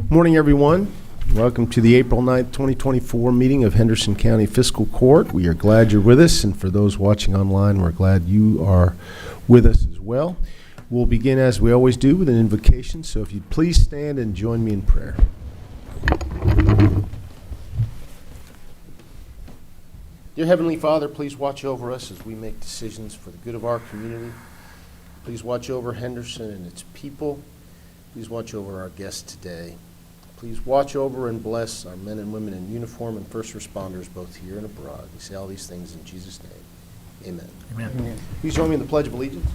Morning, everyone. Welcome to the April 9th, 2024 meeting of Henderson County Fiscal Court. We are glad you're with us, and for those watching online, we're glad you are with us as well. We'll begin, as we always do, with an invocation, so if you'd please stand and join me in prayer. Dear Heavenly Father, please watch over us as we make decisions for the good of our community. Please watch over Henderson and its people. Please watch over our guests today. Please watch over and bless our men and women in uniform and first responders both here and abroad. We say all these things in Jesus' name. Amen. Amen. Please join me in the Pledge of Allegiance.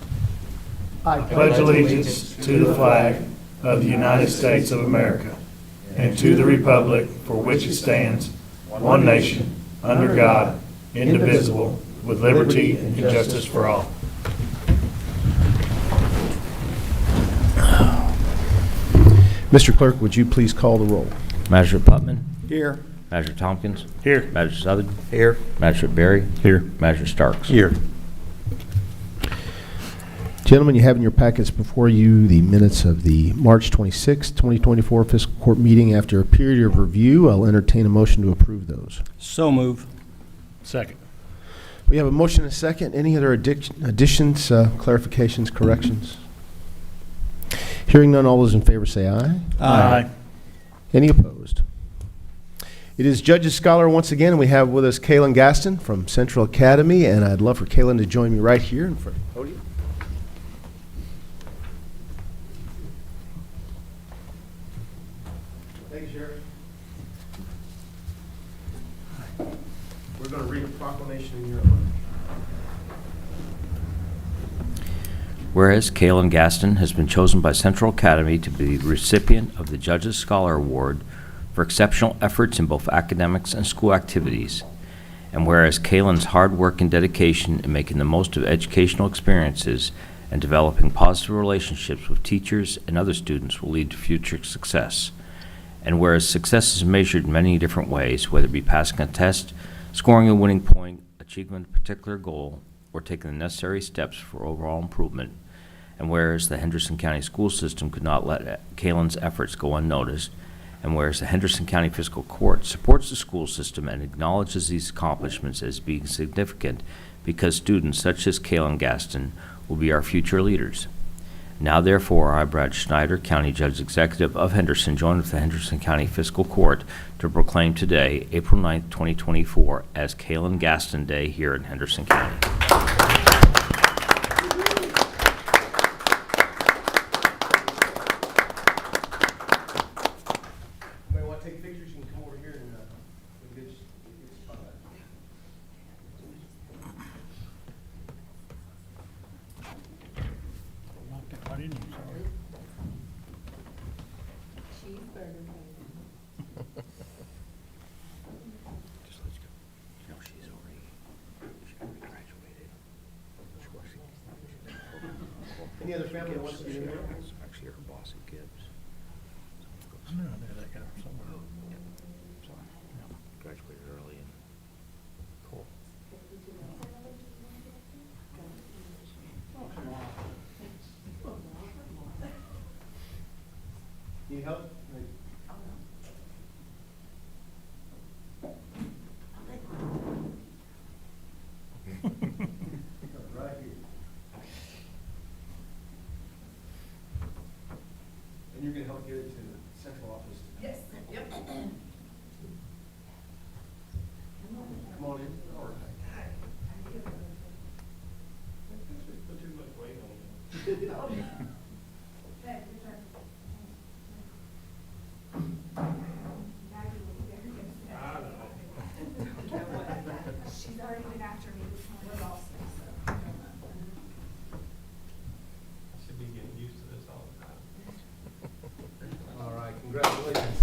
I pledge allegiance to the flag of the United States of America and to the republic for which it stands, one nation, under God, indivisible, with liberty and justice for all. Mr. Clerk, would you please call the roll? Magistrate Putman. Here. Magistrate Tompkins. Here. Magistrate Southern. Here. Magistrate Berry. Here. Magistrate Starks. Here. Gentlemen, you have in your packets before you the minutes of the March 26, 2024 Fiscal Court meeting. After a period of review, I'll entertain a motion to approve those. So move. Second. We have a motion and a second. Any other additions, clarifications, corrections? Hearing none, all those in favor say aye. Aye. Any opposed? It is Judge's Scholar once again, and we have with us Kaylin Gaston from Central Academy, and I'd love for Kaylin to join me right here in front of the podium. Thank you, Sheriff. We're going to read a proclamation in your honor. Whereas Kaylin Gaston has been chosen by Central Academy to be the recipient of the Judge's Scholar Award for exceptional efforts in both academics and school activities, and whereas Kaylin's hard work and dedication in making the most of educational experiences and developing positive relationships with teachers and other students will lead to future success, and whereas success is measured in many different ways, whether it be passing a test, scoring a winning point, achieving a particular goal, or taking the necessary steps for overall improvement, and whereas the Henderson County school system could not let Kaylin's efforts go unnoticed, and whereas the Henderson County Fiscal Court supports the school system and acknowledges these accomplishments as being significant because students such as Kaylin Gaston will be our future leaders. Now, therefore, I, Brad Schneider, County Judge Executive of Henderson, join with the Henderson County Fiscal Court to proclaim today, April 9th, 2024, as Kaylin Gaston Day here in Henderson County. Anybody want to take pictures? You can come over here and get your spot back. Any other family that wants to be in there? Actually, her boss at Gibbs. I knew that guy somewhere. Graduated early and cool. Need help? Right here. And you're going to help get it to the central office? Yes. Yep. Come on in. All right. Put too much weight on you. She's already been after me this morning also, so. Should be getting used to this all the time. All right, congratulations.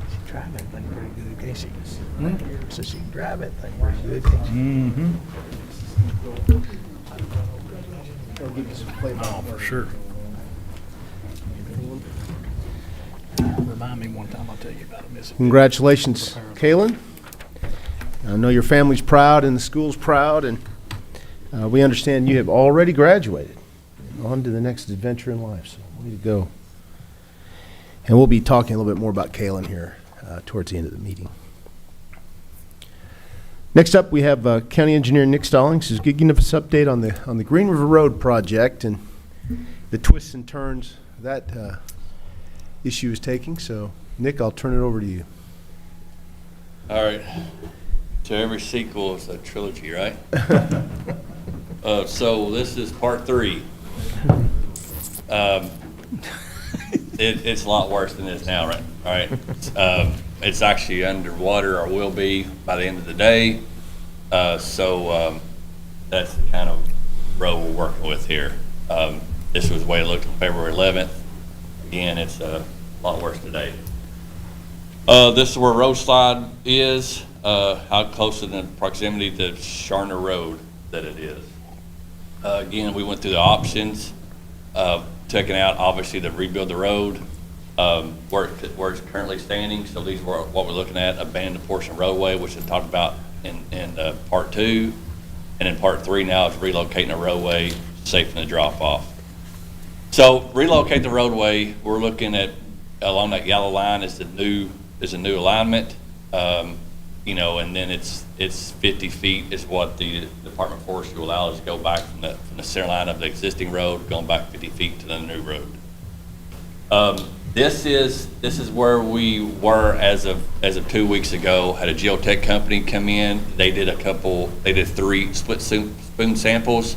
She drive that thing pretty good, can't she? So she can drive that thing pretty good, can't she? Mm-hmm. They'll give you some flavor. Oh, for sure. Remind me one time, I'll tell you about a missing. Congratulations, Kaylin. I know your family's proud and the school's proud, and we understand you have already graduated and on to the next adventure in life, so way to go. And we'll be talking a little bit more about Kaylin here towards the end of the meeting. Next up, we have County Engineer Nick Stallings, who's giving us an update on the Green River Road project and the twists and turns that issue is taking. So, Nick, I'll turn it over to you. All right. To every sequel is a trilogy, right? So this is part 3. It's a lot worse than this now, right? All right. It's actually underwater, or will be by the end of the day. So that's the kind of road we're working with here. This was the way it looked on February 11th. Again, it's a lot worse today. This is where road slide is, how close in the proximity to Sharner Road that it is. Again, we went through the options, checking out obviously to rebuild the road, where it's currently standing. So these were what we're looking at: abandoned portion roadway, which I talked about in part 2, and in part 3 now is relocating a roadway safe from the drop off. So relocate the roadway. We're looking at along that yellow line is a new alignment, and then it's 50 feet is what the Department of Forestry will allow us to go back from the center line of the existing road, going back 50 feet to the new road. This is where we were as of 2 weeks ago. Had a geotech company come in. They did 3 split spoon samples.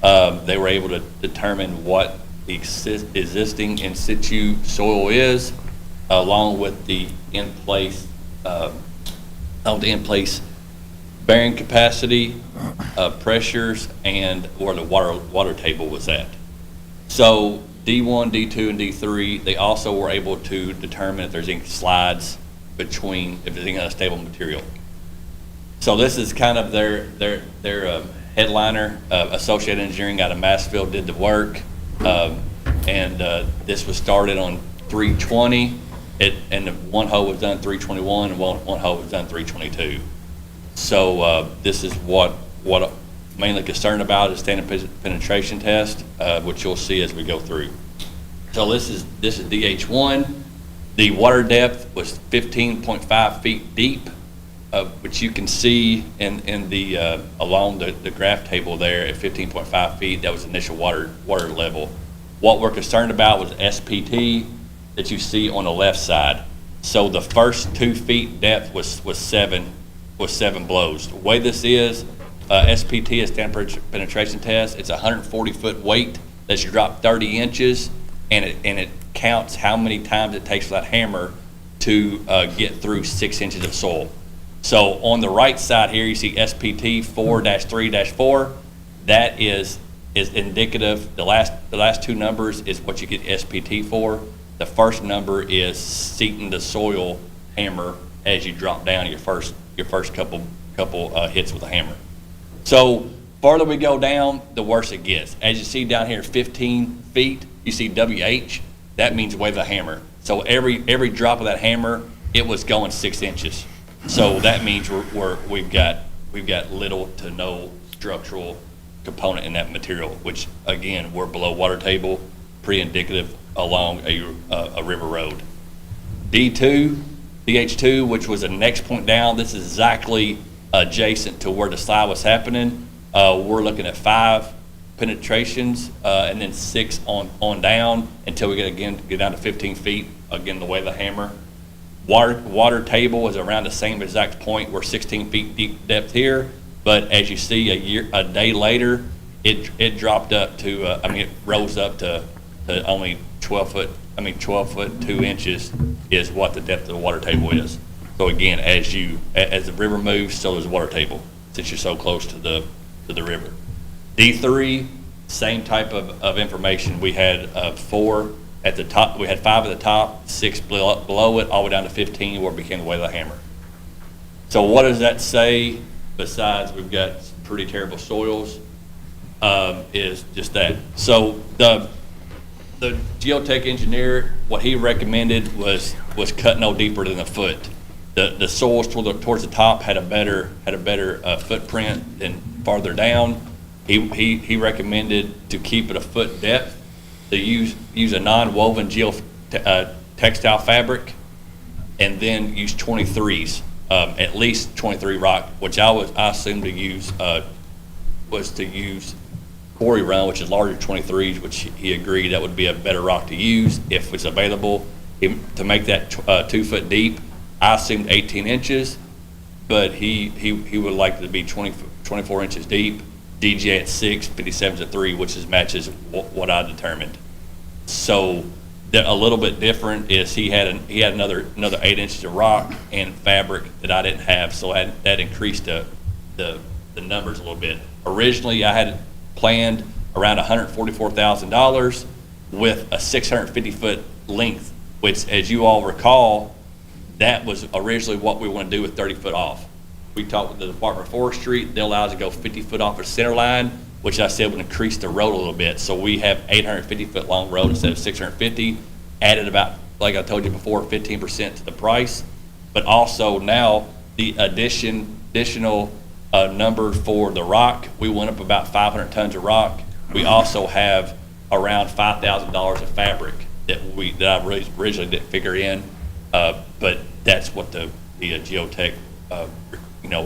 They were able to determine what the existing in situ soil is, along with the in place bearing capacity, pressures, and where the water table was at. So D1, D2, and D3, they also were able to determine if there's any slides between, if there's any unstable material. So this is kind of their headliner. Associated Engineering out of Massville did the work, and this was started on 320. And the one hole was done 321, and one hole was done 322. So this is what I'm mainly concerned about is standard penetration test, which you'll see as we go through. So this is DH1. The water depth was 15.5 feet deep, which you can see in the along the graph table there at 15.5 feet. That was initial water level. What we're concerned about was SPT that you see on the left side. So the first 2 feet depth was 7 blows. The way this is, SPT is standard penetration test. It's a 140-foot weight that you drop 30 inches, and it counts how many times it takes for that hammer to get through 6 inches of soil. So on the right side here, you see SPT 4-3-4. That is indicative. The last 2 numbers is what you get SPT for. The first number is seating the soil hammer as you drop down your first couple hits with a hammer. So farther we go down, the worse it gets. As you see down here, 15 feet, you see WH. That means wave the hammer. So every drop of that hammer, it was going 6 inches. So that means we've got little to no structural component in that material, which again we're below water table, pretty indicative along a river road. DH2, which was the next point down, this is exactly adjacent to where the slide was happening. We're looking at 5 penetrations and then 6 on down until we get down to 15 feet, again the way of the hammer. Water table is around the same exact point. We're 16 feet deep depth here, but as you see a day later, it dropped up to, it rose up to only 12 foot 2 inches is what the depth of the water table is. So again, as the river moves, so does the water table, since you're so close to the river. D3, same type of information. We had 4 at the top. We had 5 at the top, 6 below it, all the way down to 15, where it became the way of the hammer. So what does that say? Besides, we've got some pretty terrible soils. Is just that. So the geotech engineer, what he recommended was cut no deeper than a foot. The soils towards the top had a better footprint than farther down. He recommended to keep it a foot depth, to use a non-woven textile fabric, and then use 23s, at least 23 rock, which I assumed to use was to use quarry run, which is larger 23s, which he agreed that would be a better rock to use if it's available. To make that 2 foot deep, I assumed 18 inches, but he would like it to be 24 inches deep. DJ at 6, 57s at 3, which matches what I determined. So a little bit different is he had another 8 inches of rock and fabric that I didn't have, so that increased the numbers a little bit. Originally, I had planned around $144,000 with a 650 foot length, which, as you all recall, that was originally what we want to do with 30 foot off. We talked with the Department of Forestry. They allow us to go 50 foot off the center line, which I said would increase the road a little bit. So we have 850 foot long road instead of 650, added about, like I told you before, 15% to the price. But also now the additional number for the rock, we went up about 500 tons of rock. We also have around $5,000 of fabric that I originally didn't figure in, but that's what the geotech,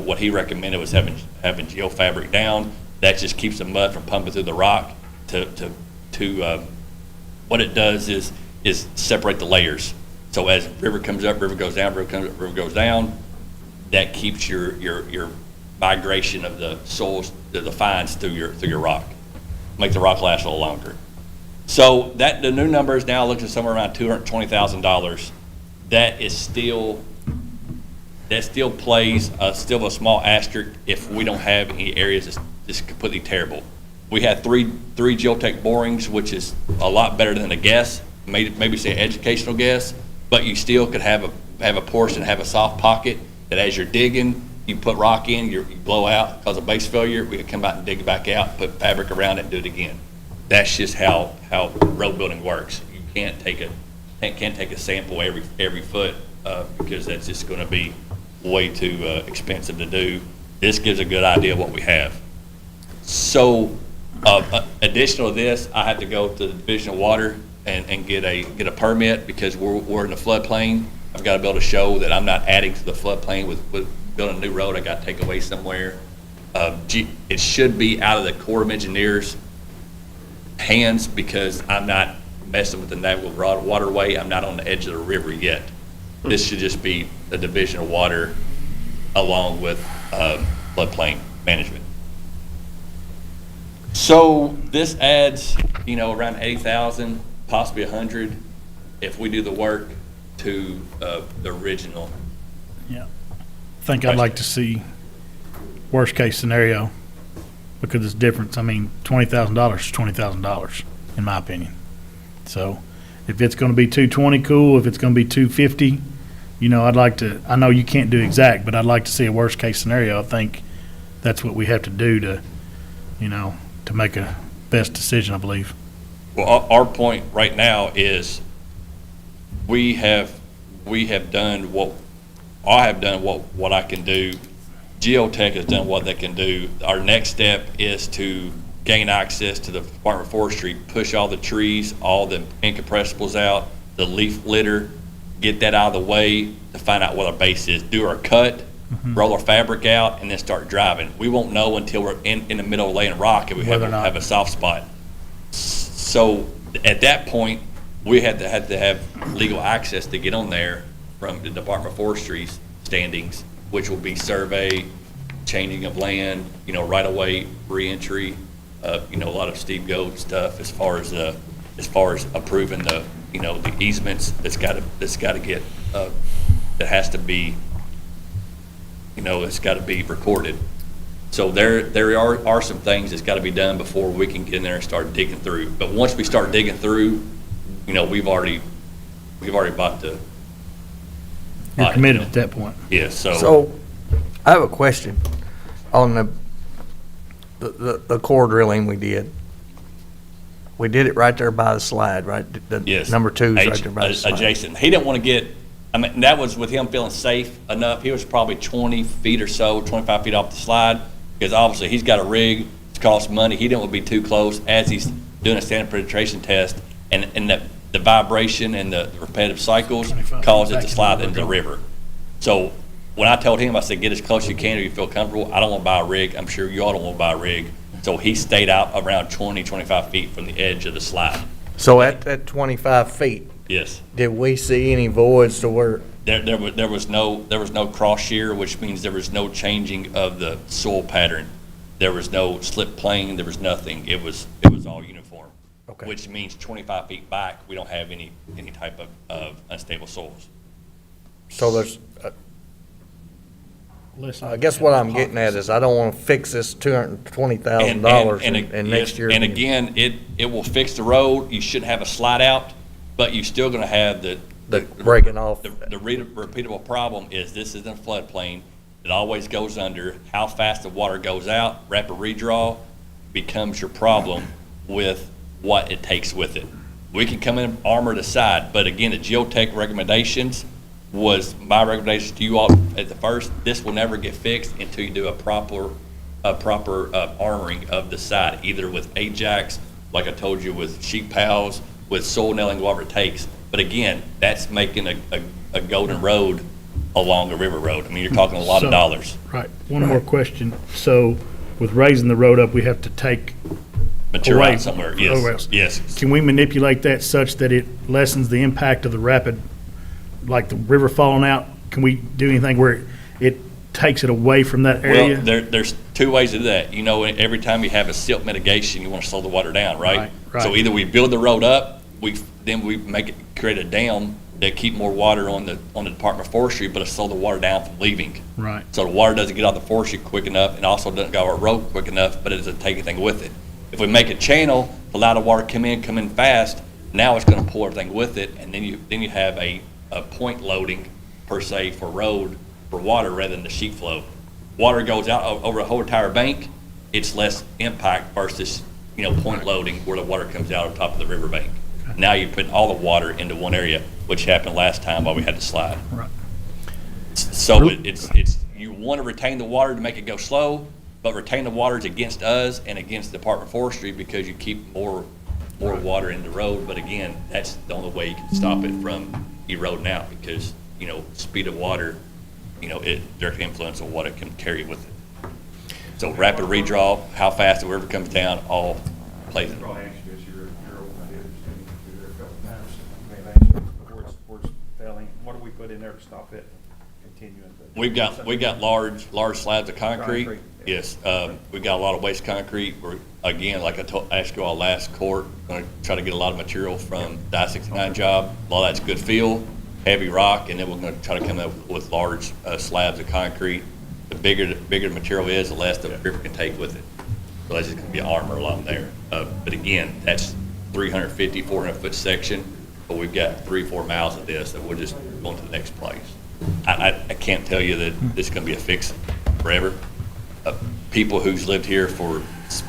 what he recommended was having geofabric down. That just keeps the mud from pumping through the rock. What it does is separate the layers. So as river comes up, river goes down, river comes up, river goes down. That keeps your migration of the soils, the fines through your rock, make the rock last a little longer. So the new number is now looking somewhere around $220,000. That still plays still a small asterisk if we don't have any areas that's just completely terrible. We had three geotech borings, which is a lot better than a guess, maybe say educational guess, but you still could have a portion, have a soft pocket that as you're digging, you put rock in, you blow out because of base failure. We could come out and dig it back out, put fabric around it, and do it again. That's just how road building works. You can't take a sample every foot because that's just going to be way too expensive to do. This gives a good idea of what we have. So, additional to this, I had to go to the Division of Water and get a permit because we're in the floodplain. I've got to be able to show that I'm not adding to the floodplain with building a new road. I got to take away somewhere. It should be out of the Corps of Engineers' hands because I'm not messing with the Navigable Waterway. I'm not on the edge of the river yet. This should just be the Division of Water along with floodplain management. So this adds, around 80,000, possibly 100, if we do the work to the original. Yeah. I think I'd like to see worst case scenario because it's difference. I mean, $20,000 is $20,000 in my opinion. So if it's going to be 220, cool. If it's going to be 250, I'd like to, I know you can't do exact, but I'd like to see a worst case scenario. I think that's what we have to do to make a best decision, I believe. Well, our point right now is we have done what I have done what I can do. Geotech has done what they can do. Our next step is to gain access to the Department of Forestry, push all the trees, all the incompressibles out, the leaf litter, get that out of the way to find out what our base is, do our cut, roll our fabric out, and then start driving. We won't know until we're in the middle of laying rock if we have a soft spot. So at that point, we have to have legal access to get on there from the Department of Forestry's standings, which will be survey, changing of land, right-of-way, re-entry, a lot of Steve Gold stuff as far as approving the easements that's got to get that has to be it's got to be recorded. So there are some things that's got to be done before we can get in there and start digging through. But once we start digging through, we've already bought the. You're committed at that point. Yeah. So I have a question on the core drilling we did. We did it right there by the slide, right? Yes. Number 2 is right there by the slide. Adjacent. He didn't want to get I mean, that was with him feeling safe enough. He was probably 20 feet or so, 25 feet off the slide, because obviously he's got a rig, it costs money. He didn't want to be too close as he's doing a standard penetration test, and the vibration and the repetitive cycles caused it to slide into the river. So when I told him, I said, get as close as you can if you feel comfortable. I don't want to buy a rig. I'm sure you all don't want to buy a rig. So he stayed out around 20, 25 feet from the edge of the slide. So at 25 feet, Yes. did we see any voids to where, There was no cross shear, which means there was no changing of the soil pattern. There was no slip plane, there was nothing. It was all uniform. Okay. Which means 25 feet back, we don't have any type of unstable soils. so there's, Listen, I guess what I'm getting at is I don't want to fix this $220,000 and next year. And again, it will fix the road. You shouldn't have a slide out, but you're still gonna have the breaking off. The repeatable problem is this is in a floodplain. It always goes under. How fast the water goes out, rapid redraw becomes your problem with what it takes with it. We can come in armored aside, but again, the geotech recommendations was my recommendation to you all at the first. This will never get fixed until you do a proper armoring of the side, either with Ajax, like I told you, with sheet pals, with soil nailing, whatever it takes. But again, that's making a golden road along a river road. I mean, you're talking a lot of dollars. Right. One more question. So with raising the road up, we have to take Material away out somewhere, somewhere yes, else. yes. Can we manipulate that such that it lessens the impact of the rapid, like the river falling out? Can we do anything where it takes it away from that area? Well, there's two ways to do that. You know, every time you have a silt mitigation, you want to slow the water down, right? Right. So either we build the road up, then we create a dam that keep more water on the Department of Forestry, but it slow the water down from leaving. Right. So the water doesn't get out the forestry quick enough, and also doesn't go our road quick enough, but it doesn't take anything with it. If we make a channel, allow the water come in fast, now it's going to pull everything with it, and then you have a point loading per se for road for water rather than the sheet flow. Water goes out over the whole entire bank, it's less impact versus point loading where the water comes out on top of the river bank. Now you're putting all the water into one area, which happened last time while we had to slide. Right. So it's you want to retain the water to make it go slow, but retain the water is against us and against the Department of Forestry because you keep more water in the road. But again, that's the only way you can stop it from eroding out because speed of water, it directly influences on what it can carry with it. So rapid redraw, how fast the river comes down, all plays in. Probably answer this, you're old, I did, there a couple times, may have answered where it's failing, what do we put in there to stop it continuing? We got large slabs of concrete. Concrete, Yes, we got a lot of waste concrete. We're, again, like I asked you all last court, going to try to get a lot of material from the I-69 job. A lot of that's good fill, heavy rock, and then we're going to try to come up with large slabs of concrete. The bigger the material is, the less the river can take with it. So that's just going to be armor along there. But again, that's 350, 400-foot section, but we've got 3-4 miles of this that we're just going to the next place. I can't tell you that this is going to be a fix forever. People who's lived here for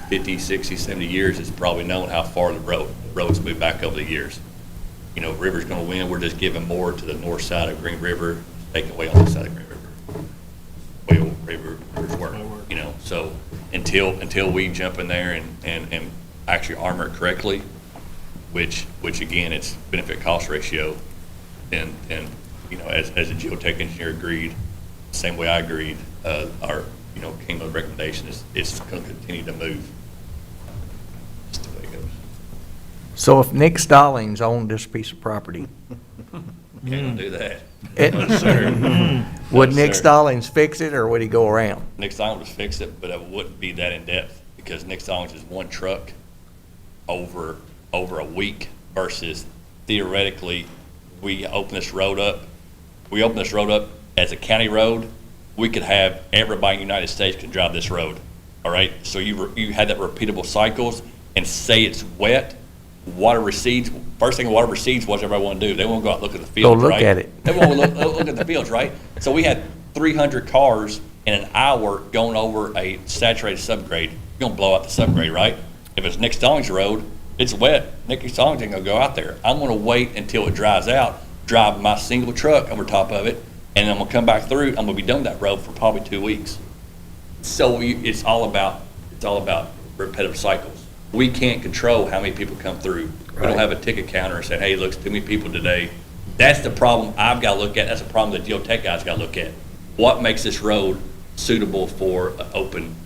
50, 60, 70 years has probably known how far the roads moved back over the years. River's going to win. We're just giving more to the north side of Green River, taking away on the side of Green River. Whale River's work, So until we jump in there and actually armor it correctly, which again, it's benefit cost ratio, and as a geotech engineer agreed, same way I agreed, our came up with recommendation is it's going to continue to move. That's the way it goes. So if Nick Stallings owned this piece of property, Can't do that. It- No, sir. would No, Nick sir. Stallings fix it or would he go around? Nick Stallings would fix it, but it wouldn't be that in-depth because Nick Stallings is one truck over a week versus theoretically, we open this road up as a county road, we could have everybody in the United States can drive this road, all right? So you had that repeatable cycles and say it's wet, water recedes. First thing water recedes, what's everybody want to do? They want to go out and look at the fields, look right? at it. They want to look at the fields, right? So we had 300 cars in an hour going over a saturated subgrade. You're going to blow out the subgrade, right? If it's Nick Stallings Road, it's wet. Nick Stallings ain't going to go out there. I'm going to wait until it dries out. drive my single truck over top of it, and I'm gonna come back through, I'm gonna be done that road for probably 2 weeks. So it's all about repetitive cycles. We can't control how many people come through. We don't Right. have a ticket counter and say, hey, looks too many people today. That's the problem I've got to look at. That's the problem the geotech guys got to look at. What makes this road suitable for an open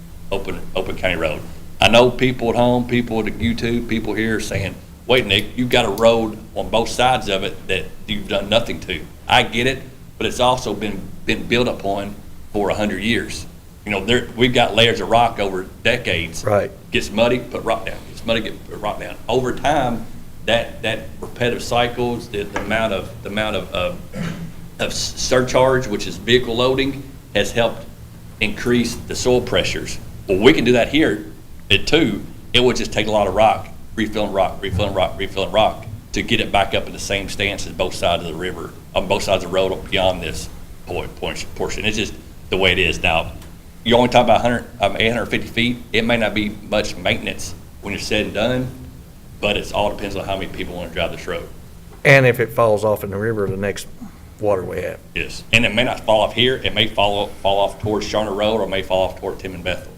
county road? I know people at home, people at YouTube, people here are saying, wait, Nick, you've got a road on both sides of it that you've done nothing to. I get it, but it's also been built upon for 100 years. You know, we've got layers of rock over decades. Right. Gets muddy, put rock down. Gets muddy, put rock down. Over time, that repetitive cycles, the amount of surcharge, which is vehicle loading, has helped increase the soil pressures. Well, we can do that here too. It would just take a lot of rock, refilling rock to get it back up in the same stance as both sides of the river, on both sides of the road beyond this portion. It's just the way it is now. You only talk about 850 feet. It may not be much maintenance when you're said and done, but it all depends on how many people want to drive this road. And if it falls off in the river, the next waterway have. Yes, and it may not fall off here. It may fall off towards Sharner Road, or it may fall off toward Tim and Bethel.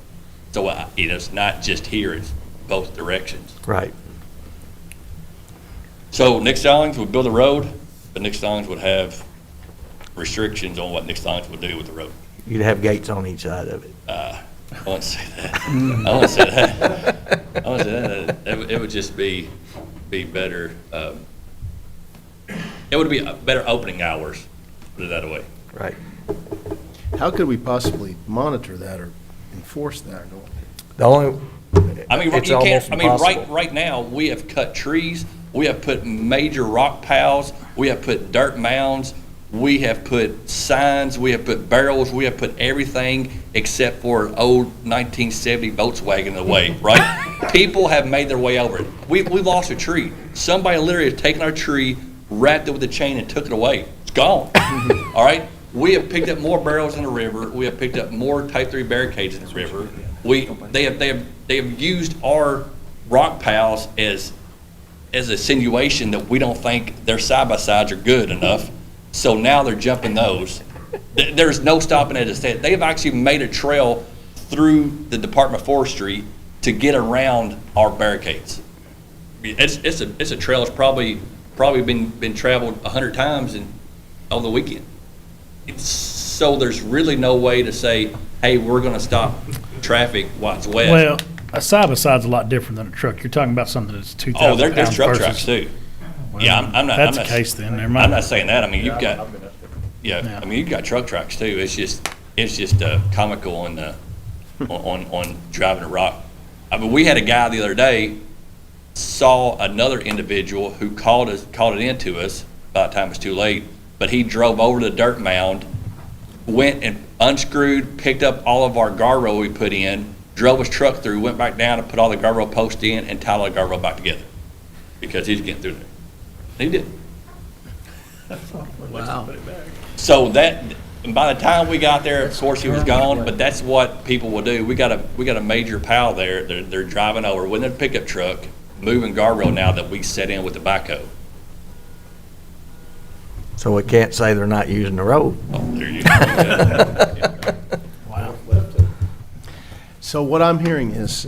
So it's not just here; it's both directions. Right. So Nick Stallings would build a road, but Nick Stallings would have restrictions on what Nick Stallings would do with the road. You'd have gates on each side of it. I wouldn't say that. I wouldn't say that. It would just be better. It would be better opening hours, put it that way. Right. How could we possibly monitor that or enforce that? The only, I mean, it's you almost can't. I mean, impossible. right now we have cut trees. We have put major rock piles. We have put dirt mounds. We have put signs. We have put barrels. We have put everything except for an old 1970 Volkswagen in the way. Right? People have made their way over it. We lost a tree. Somebody literally has taken our tree, wrapped it with a chain, and took it away. It's gone. All right. We have picked up more barrels in the river. We have picked up more Type 3 barricades in the river. They have used our rock piles as a insinuation that we don't think their side-by-sides are good enough. So now they're jumping those. There's no stopping at it. They've actually made a trail through the Department of Forestry to get around our barricades. It's a trail that's probably been traveled 100 times on the weekend. So there's really no way to say, hey, we're going to stop traffic while it's wet. Well, a side-by-side's a lot different than a truck. You're talking about something that's 2,000 Oh, there's pounds truck versus- tracks too. Well, Yeah, I'm not. That's I'm the not, case then, never mind. I'm not saying that. I mean, you've got, I've been up there. yeah, I mean, you've got truck tracks too. It's just comical on driving a rock. I mean, we had a guy the other day saw another individual who called it into us by the time it was too late, but he drove over to the dirt mound, went and unscrewed, picked up all of our guardrail we put in, drove his truck through, went back down and put all the guardrail posts in and tied all the guardrail back together because he's getting through there. He did. Wow. So that, and by the time we got there, of course, he was gone, but that's what people will do. We got a major pile there. They're driving over with their pickup truck, moving guardrail now that we set in with the backhoe. So we can't say they're not using the road. Oh, there you go. Wow. So what I'm hearing is,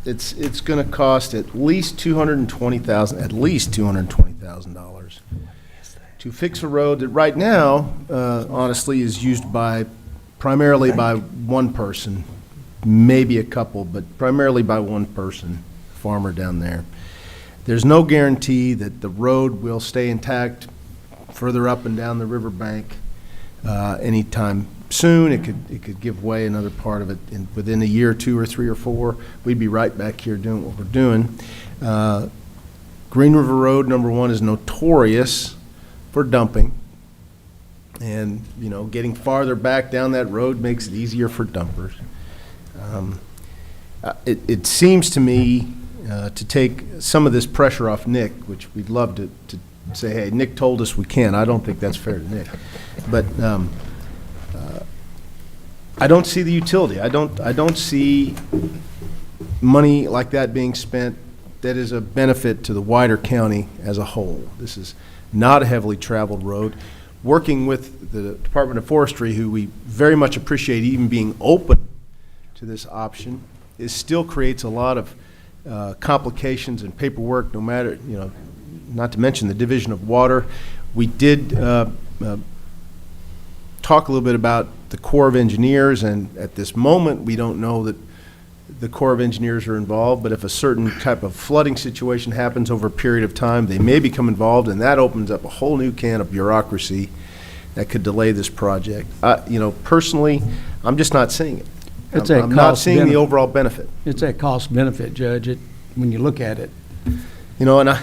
it's going to cost at least $220,000 to fix a road that right now, honestly, is used primarily by one person, maybe a couple, but primarily by one person, farmer down there. There's no guarantee that the road will stay intact further up and down the riverbank anytime soon. It could give way another part of it within a year, 2 or 3 or 4. We'd be right back here doing what we're doing. Green River Road, number one, is notorious for dumping. And, getting farther back down that road makes it easier for dumpers. It seems to me to take some of this pressure off Nick, which we'd love to say, hey, Nick told us we can. I don't think that's fair to Nick. But I don't see the utility. I don't see money like that being spent that is a benefit to the wider county as a whole. This is not a heavily traveled road. Working with the Department of Forestry, who we very much appreciate even being open to this option, it still creates a lot of complications and paperwork, no matter, not to mention the division of water. We did talk a little bit about the Corps of Engineers, and at this moment, we don't know that the Corps of Engineers are involved, but if a certain type of flooding situation happens over a period of time, they may become involved, and that opens up a whole new can of bureaucracy that could delay this project. Personally, I'm just not seeing it. It's a I'm not cost seeing the benefit. overall benefit. It's a cost benefit, Judge, when you look at it. And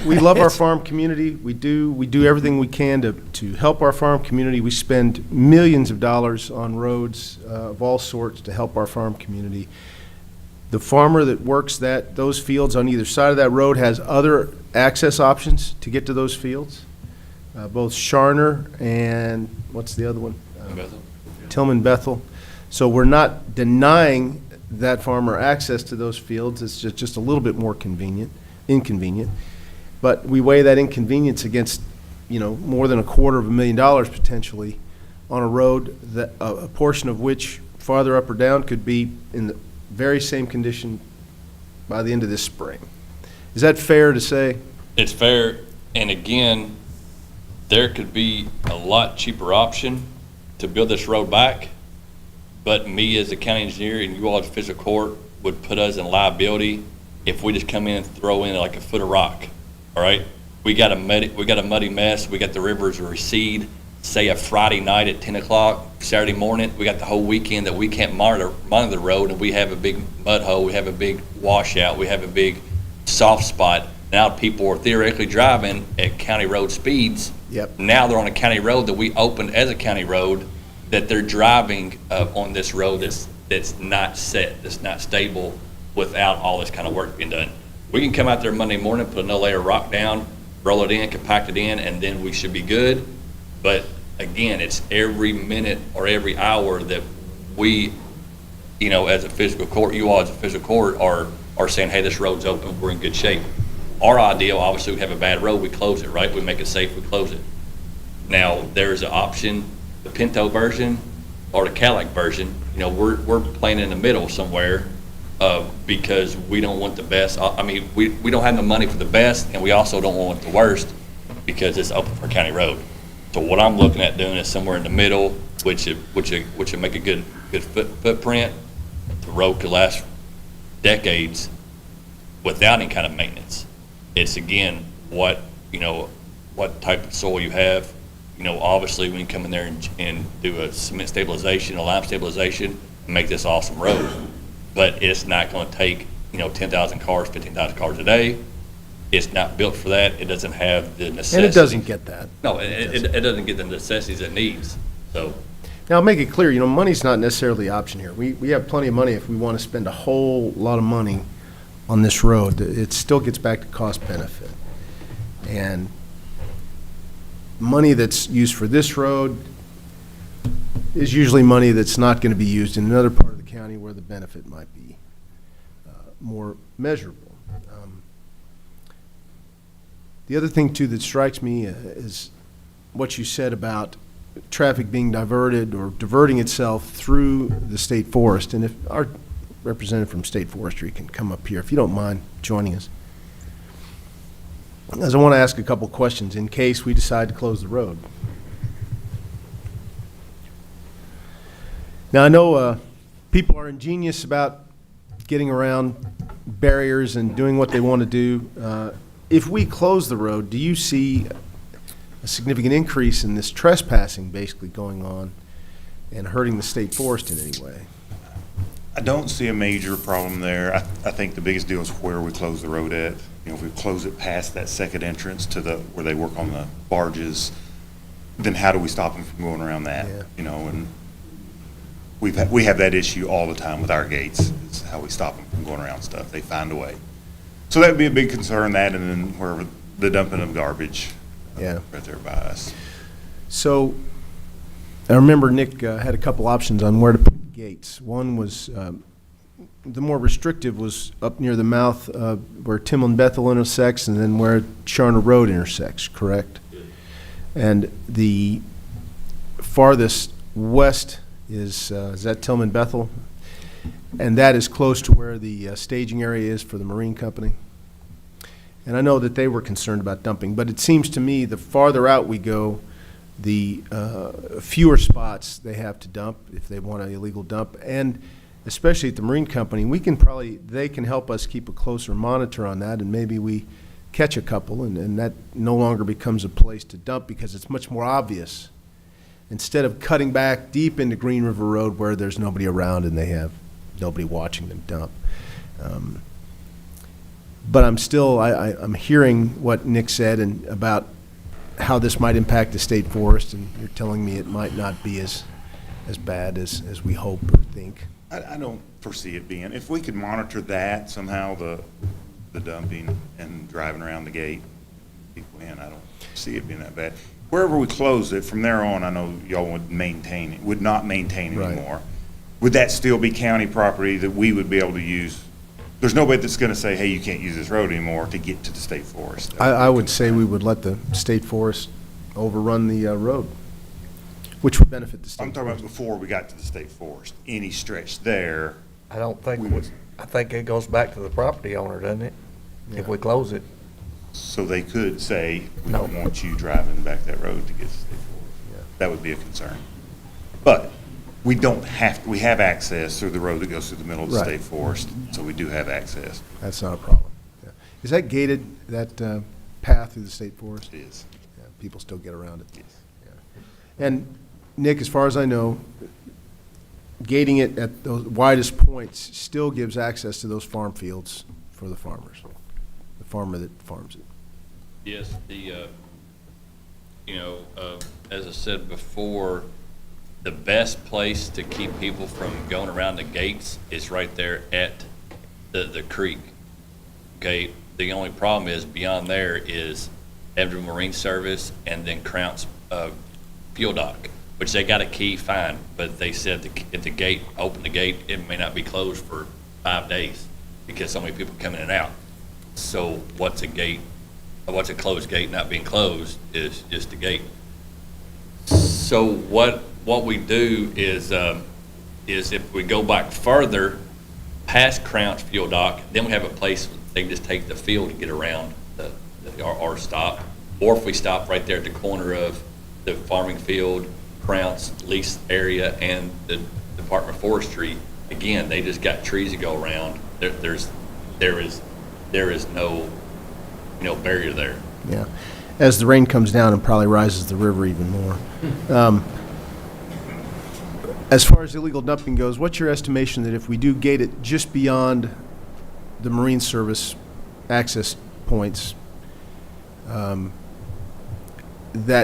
we love our farm community. We do everything we can to help our farm community. We spend millions of dollars on roads of all sorts to help our farm community. The farmer that works those fields on either side of that road has other access options to get to those fields. Both Sharner and, what's the other one? Tillman Bethel. So we're not denying that farmer access to those fields. It's just a little bit more inconvenient. But we weigh that inconvenience against, more than $250,000 potentially on a road that a portion of which farther up or down could be in the very same condition by the end of this spring. Is that fair to say? It's fair, and again, there could be a lot cheaper option to build this road back, but me as a county engineer and you all as fiscal court would put us in liability if we just come in and throw in like a foot of rock, all right? We got a muddy mess, we got the rivers recede, say a Friday night at 10 o'clock, Saturday morning, we got the whole weekend that we can't monitor the road, and we have a big mud hole, we have a big washout, we have a big soft spot. Now people are theoretically driving at county road speeds. Yep. Now they're on a county road that we opened as a county road, that they're driving on this road that's not set, that's not stable without all this kind of work being done. We can come out there Monday morning, put another layer of rock down, roll it in, compact it in, and then we should be good. But again, it's every minute or every hour that we, as a fiscal court, you all as a fiscal court are saying, hey, this road's open, we're in good shape. Our ideal, obviously, we have a bad road, we close it, right? We make it safe, we close it. Now, there's an option, the Pinto version or the Cadillac version. We're playing in the middle somewhere because we don't want the best. We don't have the money for the best, and we also don't want the worst because it's open for county road. So what I'm looking at doing is somewhere in the middle, which would make a good footprint. The road could last decades without any kind of maintenance. It's again what type of soil you have. Obviously we can come in there and do a cement stabilization, a lime stabilization, and make this awesome road. But it's not going to take 10,000 cars, 15,000 cars a day. It's not built for that. It doesn't have the necessities. And it doesn't get that. No, it doesn't get the necessities it needs. So. Now, make it clear, money's not necessarily the option here. We have plenty of money if we want to spend a whole lot of money on this road. It still gets back to cost benefit. And money that's used for this road is usually money that's not going to be used in another part of the county where the benefit might be more measurable. The other thing, too, that strikes me is what you said about traffic being diverted or diverting itself through the state forest. And if our representative from State Forestry can come up here, if you don't mind joining us. As I want to ask a couple questions in case we decide to close the road. Now, I know people are ingenious about getting around barriers and doing what they want to do. If we close the road, do you see a significant increase in this trespassing basically going on and hurting the state forest in any way? I don't see a major problem there. I think the biggest deal is where we close the road at. If we close it past that second entrance to where they work on the barges, then how do we stop them from going around that? Yeah. And we have that issue all the time with our gates. It's how we stop them from going around stuff. They find a way. So that would be a big concern, that, and then wherever the dumping of garbage, Yeah. right there by us. So I remember Nick had a couple options on where to put the gates. One was, the more restrictive was up near the mouth where Tillman Bethel intersects and then where Charner Road intersects, correct? Yes. And the farthest west is that Tillman Bethel? And that is close to where the staging area is for the marine company. And I know that they were concerned about dumping, but it seems to me the farther out we go, the fewer spots they have to dump if they want an illegal dump. And especially at the marine company, they can help us keep a closer monitor on that, and maybe we catch a couple, and that no longer becomes a place to dump because it's much more obvious. Instead of cutting back deep into Green River Road where there's nobody around and they have nobody watching them dump. But I'm hearing what Nick said and about how this might impact the state forest, and you're telling me it might not be as bad as we hope or think. I don't foresee it being, if we could monitor that somehow, the dumping and driving around the gate, people in, I don't see it being that bad. Wherever we close it, from there on, I know y'all would not maintain Right. anymore. Would that still be county property that we would be able to use? There's nobody that's gonna say, hey, you can't use this road anymore to get to the state forest. I would say we would let the state forest overrun the road, which would benefit the state. I'm talking about before we got to the state forest, any stretch there. I don't think, We would- I think it goes back to the property owner, doesn't it? If we close it. So they could say, we No. don't want you driving back that road to get to the state forest. That would be a concern. But we don't have, we have access through the road that goes through the middle of the Right. state forest, so we do have access. That's not a problem. Yeah. Is that gated, that path through the state forest? It is. Yeah, people still get around it. Yes. Yeah. And Nick, as far as I know, gating it at the widest points still gives access to those farm fields for the farmers, the farmer that farms it. Yes, as I said before, the best place to keep people from going around the gates is right there at the creek. Okay, the only problem is beyond there is Everett Marine Service and then Crown's fuel dock, which they got a key, fine, but they said if the gate, open the gate, it may not be closed for 5 days because so many people come in and out. So what's a closed gate not being closed is just the gate. So what we do is if we go back further past Crown's fuel dock, then we have a place they can just take the field to get around our stop. Or if we stop right there at the corner of the farming field, Crown's lease area, and the Department of Forestry, again, they just got trees to go around. There is no barrier there. Yeah. As the rain comes down, it probably rises the river even more. As far as illegal dumping goes, what's your estimation that if we do gate it just beyond the Marine Service access points, that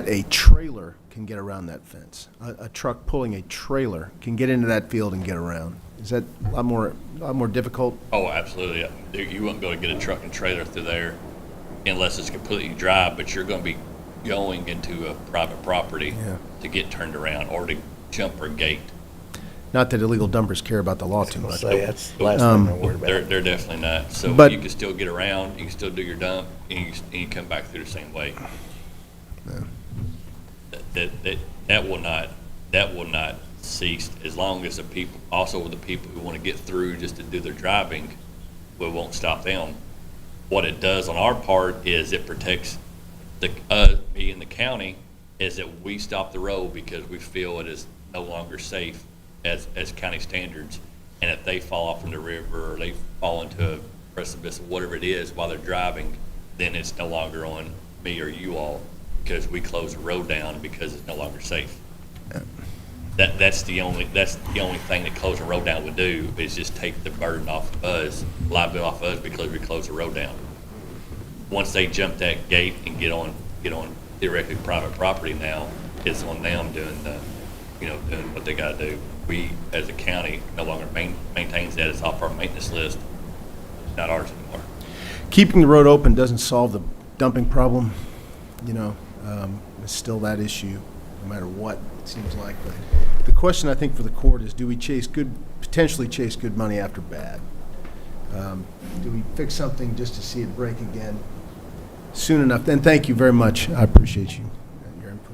a trailer can get around that fence? A truck pulling a trailer can get into that field and get around. Is that a lot more difficult? Oh, absolutely. You wouldn't be able to get a truck and trailer through there unless it's completely dry, but you're going to be going into a private property to get turned around or to jump or gate. Not that illegal dumpers care about the law too much. Say that's the last thing they're worried about. They're definitely not. So But- you can still get around, you can still do your dump, and you come back through the same way. That will not cease as long as the people, also the people who want to get through just to do their driving, we won't stop them. What it does on our part is it protects me and the county, is that we stop the road because we feel it is no longer safe as county standards. And if they fall off from the river or they fall into a precipice or whatever it is while they're driving, then it's no longer on me or you all because we close the road down because it's no longer safe. That's the only thing that closing the road down would do is just take the burden off of us, liability off of us because we close the road down. Once they jump that gate and get on theoretically private property now, it's on them doing doing what they got to do. We, as a county, no longer maintains that. It's off our maintenance list. It's not ours anymore. Keeping the road open doesn't solve the dumping problem. It's still that issue, no matter what it seems like. But the question I think for the court is: do we potentially chase good money after bad? Do we fix something just to see it break again soon enough? And thank you very much. I appreciate your input.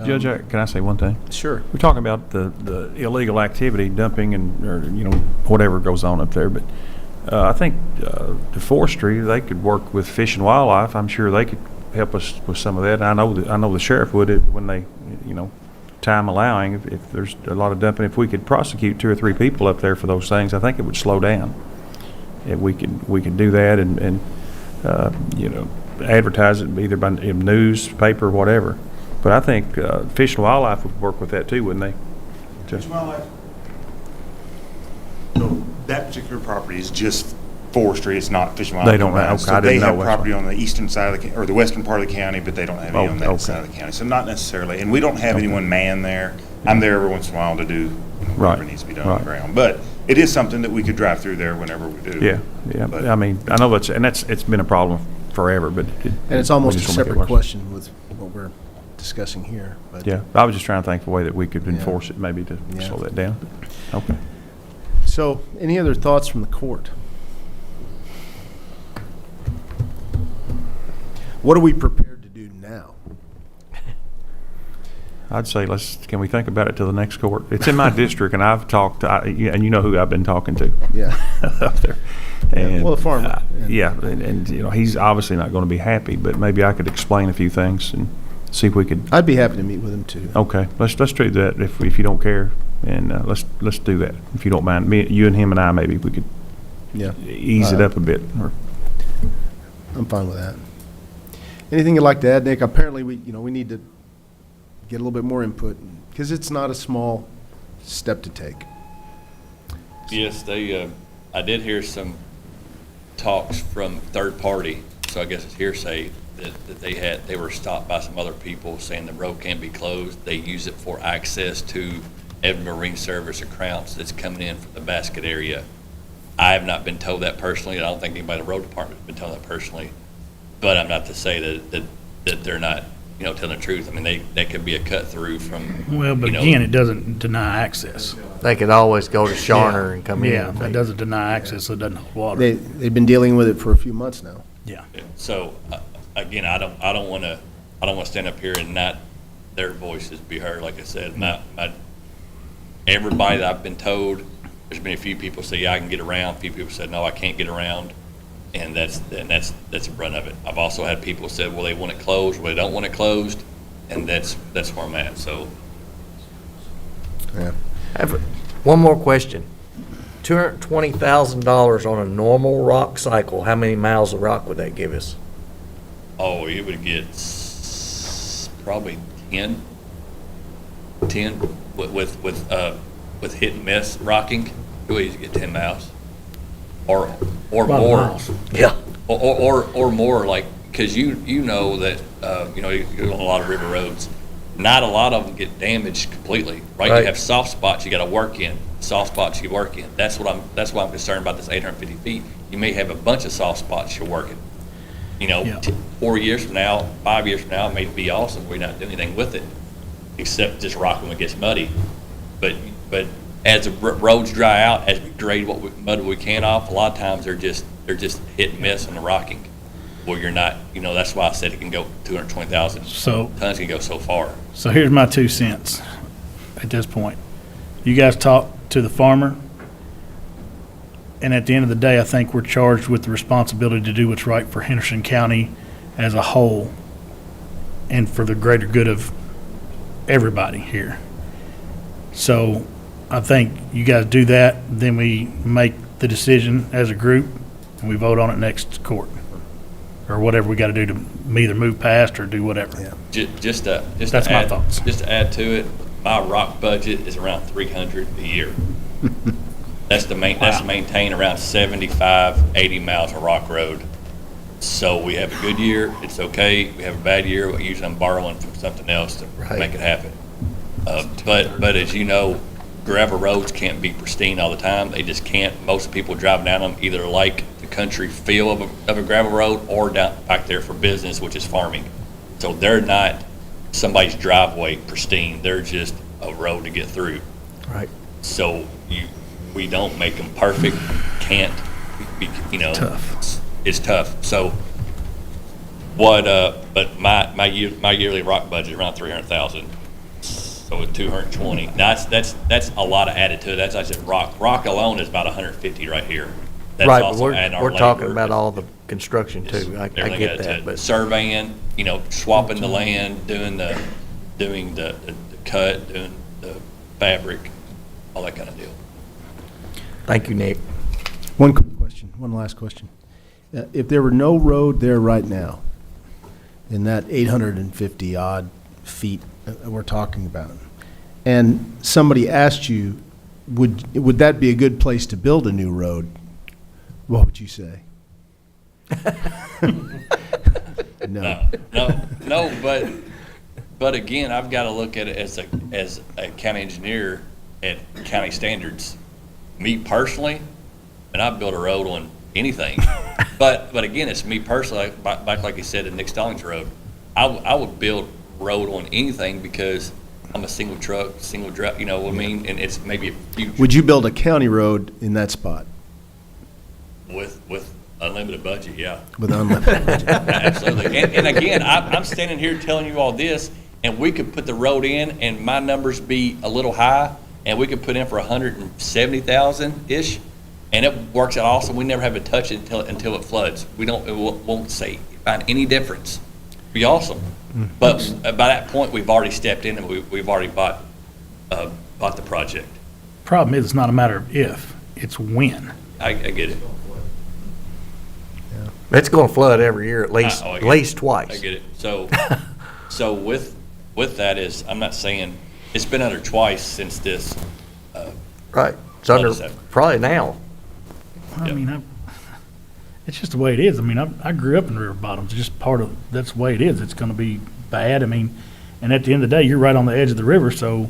Judge, can I say one thing? Sure. We're talking about the illegal activity, dumping and, or, whatever goes on up there, but I think the forestry, they could work with Fish and Wildlife. I'm sure they could help us with some of that. I know the sheriff would when they, time allowing, if there's a lot of dumping, if we could prosecute 2 or 3 people up there for those things, I think it would slow down. If we could do that and advertise it either by newspaper or whatever. But I think Fish and Wildlife would work with that too, wouldn't they? Fish and Wildlife? No, that particular property is just forestry, it's not Fish and Wildlife. They don't have- okay, So I didn't they know have that's property on the eastern side of the, or the western part of the county, but they don't have any on that okay. side of the county. So not necessarily, and we don't have anyone manned there. I'm there every once in a while to do whatever Right, needs to be done on the right. ground. But it is something that we could drive through there whenever we do. Yeah. But- I mean, I know it's been a problem forever, but. And it's almost we a just wanna make it separate worse. question with what we're discussing here. But Yeah, I was just trying to think of a way that we could Yeah. enforce it, maybe to Yeah. slow that down. Okay. So, any other thoughts from the court? What are we prepared to do now? I'd say can we think about it till the next court? It's in my district, and I've talked, and you know who I've been talking to Yeah. up there. And, well, the farmer. Yeah, and he's obviously not going to be happy, but maybe I could explain a few things and see if we could. I'd be happy to meet with him too. Okay, let's do that if you don't care, and let's do that if you don't mind. You and him and I, maybe we could Yeah. ease it up a bit. Or, I'm fine with that. Anything you'd like to add, Nick? Apparently, we need to get a little bit more input because it's not a small step to take. Yes, I did hear some talks from third party, so I guess it's hearsay, that they were stopped by some other people saying the road can't be closed. They use it for access to Evan Marine Service or Crounce that's coming in from the Basket area. I have not been told that personally. I don't think anybody in the road department has been told that personally. But I'm not to say that they're not, telling the truth. I mean, they could be a cut through from. Well, but again, it doesn't deny access. They could always go to Sharner and come in. Yeah, if that they- doesn't deny access, so it doesn't hold water. They've been dealing with it for a few months now. Yeah. So again, I don't want to stand up here and not their voices be heard. Like I said, everybody that I've been told, there's been a few people say, yeah, I can get around. A few people said, no, I can't get around. And that's the brunt of it. I've also had people say, well, they want it closed, well, they don't want it closed, and that's where I'm at. So Yeah. I have one more question. $220,000 on a normal rock cycle, how many miles of rock would that give us? it would get probably 10 with hit and miss rocking. You would easily get 10 miles or Lot of more. miles. Yeah. Or more, like, because you know that, you're on a lot of river roads. Not a lot of them get damaged completely, right? Right. You have soft spots you got to work in, soft spots you work in. That's why I'm concerned about this 850 feet. You may have a bunch of soft spots you're working. Yeah. 4 years from now, 5 years from now, it may be awesome. We're not doing anything with it, except just rock when it gets muddy. But as the roads dry out, as we grade mud we can off, a lot of times they're just hit and miss on the rocking. Well, you're not, that's why I said it can go 220,000 So, tons can go so far. so here's my 2 cents at this point. You guys talk to the farmer, and at the end of the day, I think we're charged with the responsibility to do what's right for Henderson County as a whole and for the greater good of everybody here. So I think you guys do that, then we make the decision as a group, and we vote on it next court, or whatever we got to do to either move past or do whatever. Yeah. That's my thoughts. Just to add to it, my rock budget is around 300 a year. That's to maintain around 75, 80 miles of rock road. So we have a good year, it's okay. We have a bad year, usually I'm borrowing from something else to Right. make it happen. But as you know, gravel roads can't be pristine all the time. They just can't. Most people driving down them either like the country feel of a gravel road or down back there for business, which is farming. So they're not somebody's driveway pristine. They're just a road to get through. Right. So we don't make them perfect. Can't, Tough. It's tough. So But my yearly rock budget around 300,000, so with 220. That's a lot of added to it. That's, I said, rock. Rock alone is about 150 right here. That's Right, but also adding our we're talking labor. about all the construction too. I Everything get added to that, it. but Surveying, swapping the land, doing the cut, doing the fabric, all that kind of deal. thank you, Nick. One quick question, one last question. If there were no road there right now, in that 850 odd feet we're talking about, and somebody asked you, would that be a good place to build a new road? What would you say? No. No, but again, I've got to look at it as a county engineer at county standards. Me personally, and I build a road on anything, but again, it's me personally, back like you said, in Nick Stallings Road, I would build road on anything because I'm a single truck, single drive, you know what I mean? And it's maybe a future Would you build a county road in that spot with unlimited budget, yeah. with unlimited budget? Absolutely. And again, I'm standing here telling you all this, and we could put the road in, and my numbers be a little high, and we could put in for 170,000-ish, and it works out awesome. We never have to touch it until it floods. It won't find any difference. Be awesome. But by that point, we've already stepped in, and we've already bought the project. Problem is, it's not a matter of if, it's when. I get it. It's going to flood every year, at I least get it. twice. I get it. So with that is, I'm not saying, it's been under twice since this. Right. It's under, December. probably now. I Yep. mean, it's just the way it is. I mean, I grew up in river bottoms. It's just that's the way it is. It's going to be bad. I mean, and at the end of the day, you're right on the edge of the river. So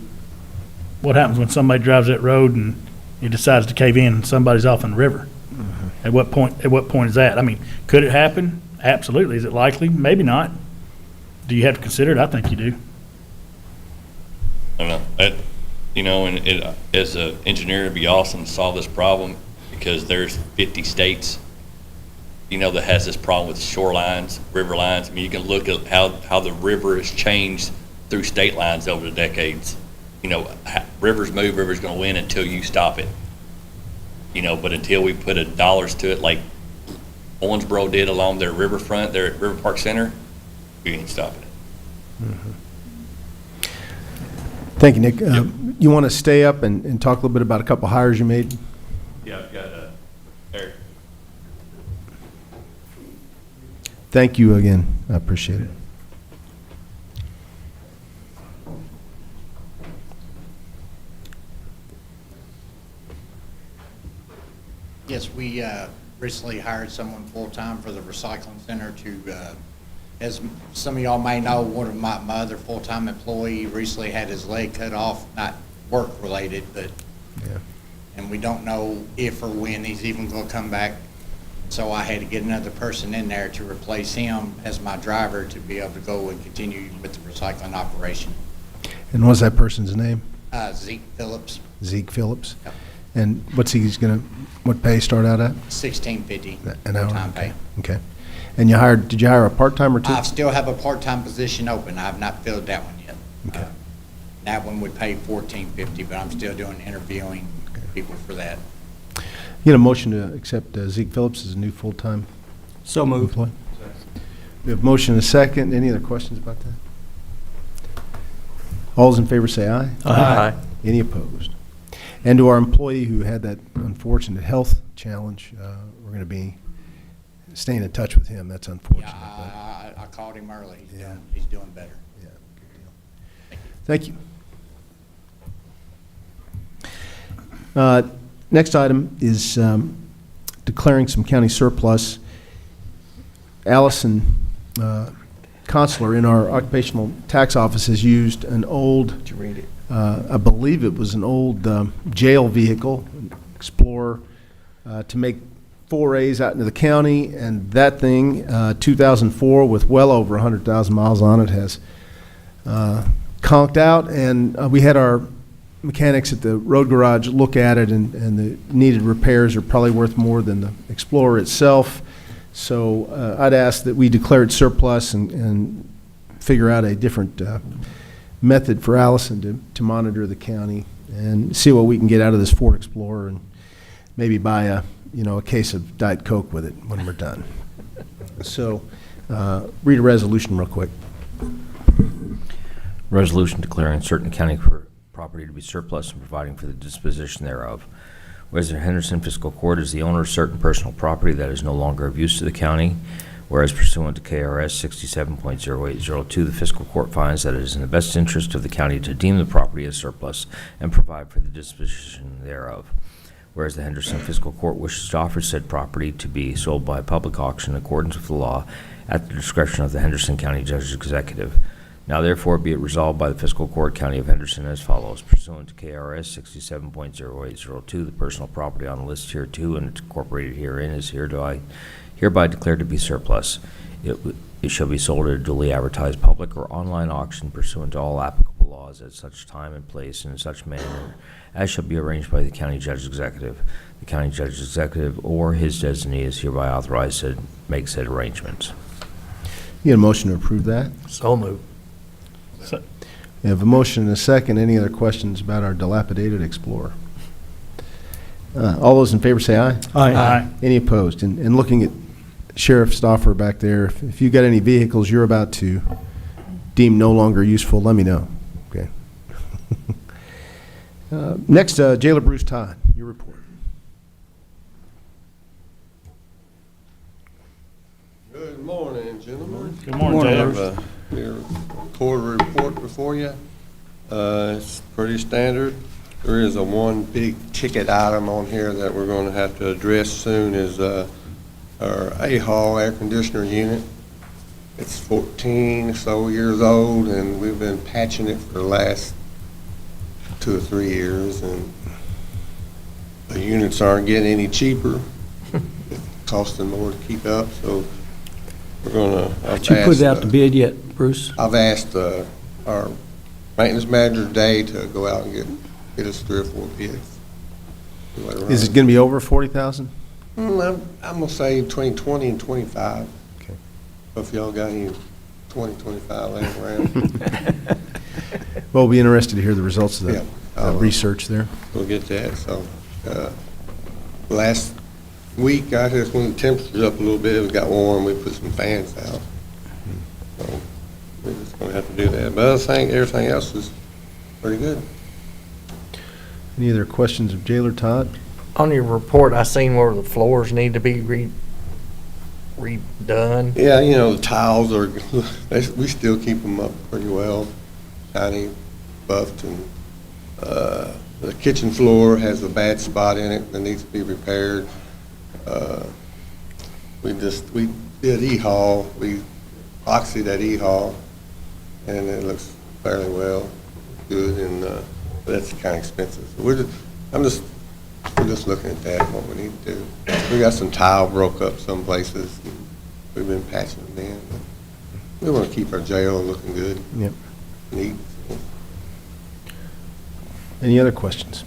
what happens when somebody drives that road and he decides to cave in and somebody's off in the river? At what point is that? I mean, could it happen? Absolutely. Is it likely? Maybe not. Do you have to consider it? I think you do. I don't know. And as an engineer, it'd be awesome to solve this problem because there's 50 states, that has this problem with shorelines, river lines. I mean, you can look at how the river has changed through state lines over the decades. Rivers move, rivers going to win until you stop it. But until we put dollars to it, like Owensboro did along their riverfront, their River Park Center, we ain't stopping it. Thank you, Nick. You want to stay up and talk a little bit about a couple hires you made? Yeah, I've got Eric. Thank you again. I appreciate it. Yes, we recently hired someone full-time for the recycling center to, as some of y'all may know, one of my other full-time employee recently had his leg cut off, not work-related, but, Yeah. and we don't know if or when he's even going to come back. So I had to get another person in there to replace him as my driver to be able to go and continue with the recycling operation. And what's that person's name? Zeke Phillips, Zeke Phillips? Yep. And what pay start out at? $16.50 An hour? full-time pay. Okay. And did you hire a part-time or two? I still have a part-time position open. I have not filled that one yet. Okay. That one would pay $14.50, but I'm still doing interviewing people for that. You get a motion to accept Zeke Phillips as a new full-time So moved. employee? We have motion and a second. Any other questions about that? All those in favor say aye. Aye. Any opposed? And to our employee who had that unfortunate health challenge, we're going to be staying in touch with him. That's unfortunate. Yeah, I called him early. Yeah. He's doing better. Yeah, good deal. Thank you. Next item is declaring some county surplus. Allison Consular in our occupational tax office has used an old, Did you read it? I believe it was an old jail vehicle, Explorer, to make forays out into the county, and that thing, 2004, with well over 100,000 miles on it, has conked out, and we had our mechanics at the road garage look at it, and the needed repairs are probably worth more than the Explorer itself. So I'd ask that we declare it surplus and figure out a different method for Allison to monitor the county and see what we can get out of this Ford Explorer, and maybe buy a case of Diet Coke with it when we're done. So read a resolution real quick. Resolution declaring certain county property to be surplus and providing for the disposition thereof. Whereas the Henderson Fiscal Court is the owner of certain personal property that is no longer of use to the county, whereas pursuant to KRS 67.0802, the Fiscal Court finds that it is in the best interest of the county to deem the property as surplus and provide for the disposition thereof. Whereas the Henderson Fiscal Court wishes to offer said property to be sold by public auction in accordance with the law at the discretion of the Henderson County Judge Executive. Now therefore be it resolved by the Fiscal Court, County of Henderson, as follows. Pursuant to KRS 67.0802, the personal property on the list hereto and incorporated herein is hereby declared to be surplus. It shall be sold at a duly advertised public or online auction pursuant to all applicable laws at such time and place and in such manner as shall be arranged by the County Judge Executive. The County Judge Executive or his designee is hereby authorized to make said arrangements. You get a motion to approve that? So moved. We have a motion and a second. Any other questions about our dilapidated Explorer? All those in favor say aye. Aye. Any opposed? And looking at Sheriff Stauffer back there, if you got any vehicles you're about to deem no longer useful, let me know. Okay. Next, Jailer Bruce Todd, your report. Good morning, gentlemen. Good morning, I Jailer. have your quarter report before you. It's pretty standard. There is a one big ticket item on here that we're going to have to address soon is our A-Hall air conditioner unit. It's 14 or so years old, and we've been patching it for the last 2 or 3 years, and the units aren't getting any cheaper. It's costing more to keep up, so we're going to... Did you put it out to bid yet, Bruce? I've asked our maintenance manager today to go out and get us 3 or 4 bids. Is it going to be over 40,000? I'm going to say between 20 and 25. Okay. If y'all got any 20, 25 laying around. Well, we'll be interested to hear the results of Yeah, that research there. We'll get that. So last week out here, when the temperature's up a little bit, it got warm, we put some fans out. So we're just going to have to do that. But everything else is pretty good. Any other questions of Jailer Todd? On your report, I seen where the floors need to be redone. Yeah, the tiles are, we still keep them up pretty well, shiny, buffed, and the kitchen floor has a bad spot in it that needs to be repaired. We did E-Hall, we epoxied that E-Hall, and it looks fairly well, good, and that's kind of expensive. So we're just looking at that, what we need to do. We got some tile broke up some places, and we've been patching them in. But we want to keep our jail looking good, Yep. neat. Any other questions?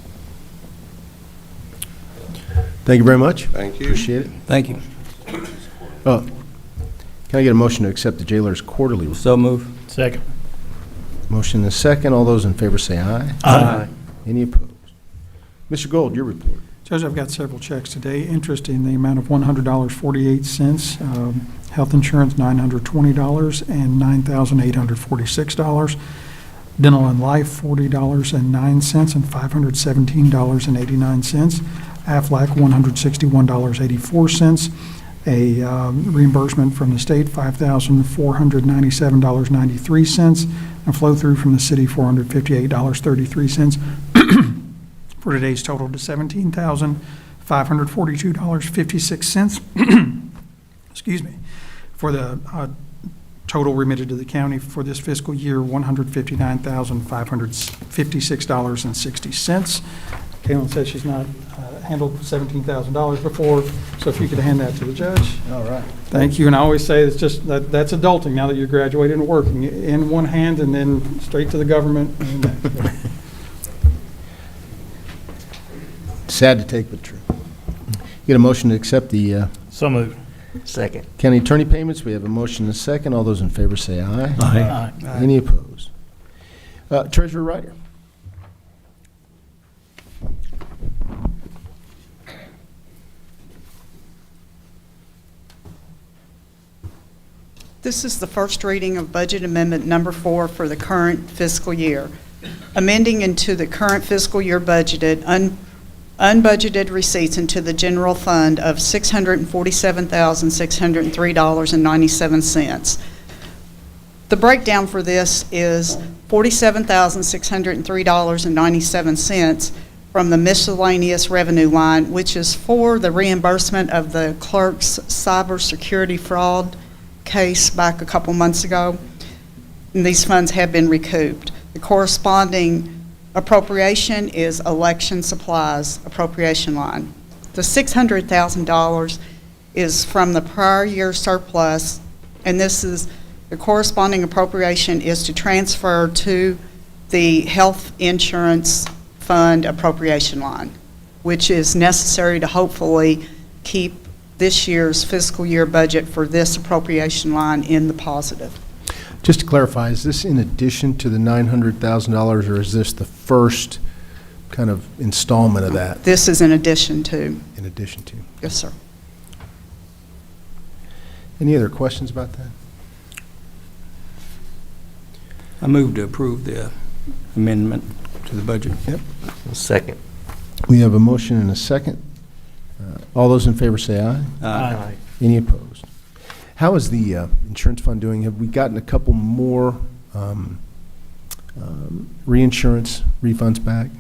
Thank you very much. Thank you. Appreciate it. Thank you. Oh, can I get a motion to accept the jailer's quarterly report? So move. Second. Motion and a second. All those in favor say aye. Aye. Any opposed? Mr. Gold, your report. Judge, I've got several checks today. Interest in the amount of $100.48. Health insurance, $920 and $9,846. Dental and life, $40.09 and $517.89. Aflac, $161.84. A reimbursement from the state, $5,497.93. And flow through from the city, $458.33. For today's total to $17,542.56. Excuse me. For the total remitted to the county for this fiscal year, $159,556.60. Caitlin says she's not handled $17,000 before, so if you could hand that to the judge. All right. Thank you, and I always say it's just that's adulting now that you're graduated and working in one hand and then straight to the government. Sad to take, but true. Get a motion to accept the So moved. Second. County attorney payments, we have a motion and a second. All those in favor say aye. Aye. Any opposed? Treasurer Ryder. This is the first reading of Budget Amendment Number 4 for the current fiscal year, amending into the current fiscal year budgeted unbudgeted receipts into the general fund of $647,603.97. The breakdown for this is $47,603.97 from the miscellaneous revenue line, which is for the reimbursement of the clerk's cybersecurity fraud case back a couple months ago, and these funds have been recouped. The corresponding appropriation is election supplies appropriation line. The $600,000 is from the prior year surplus, and this is the corresponding appropriation is to transfer to the health insurance fund appropriation line, which is necessary to hopefully keep this year's fiscal year budget for this appropriation line in the positive. Just to clarify, is this in addition to the $900,000, or is this the first kind of installment of that? This is in addition to. In addition to. Yes, sir. Any other questions about that? I move to approve the amendment to the budget. Yep. Second. We have a motion and a second. All those in favor say aye. Aye. Any opposed? How is the insurance fund doing? Have we gotten a couple more reinsurance refunds back?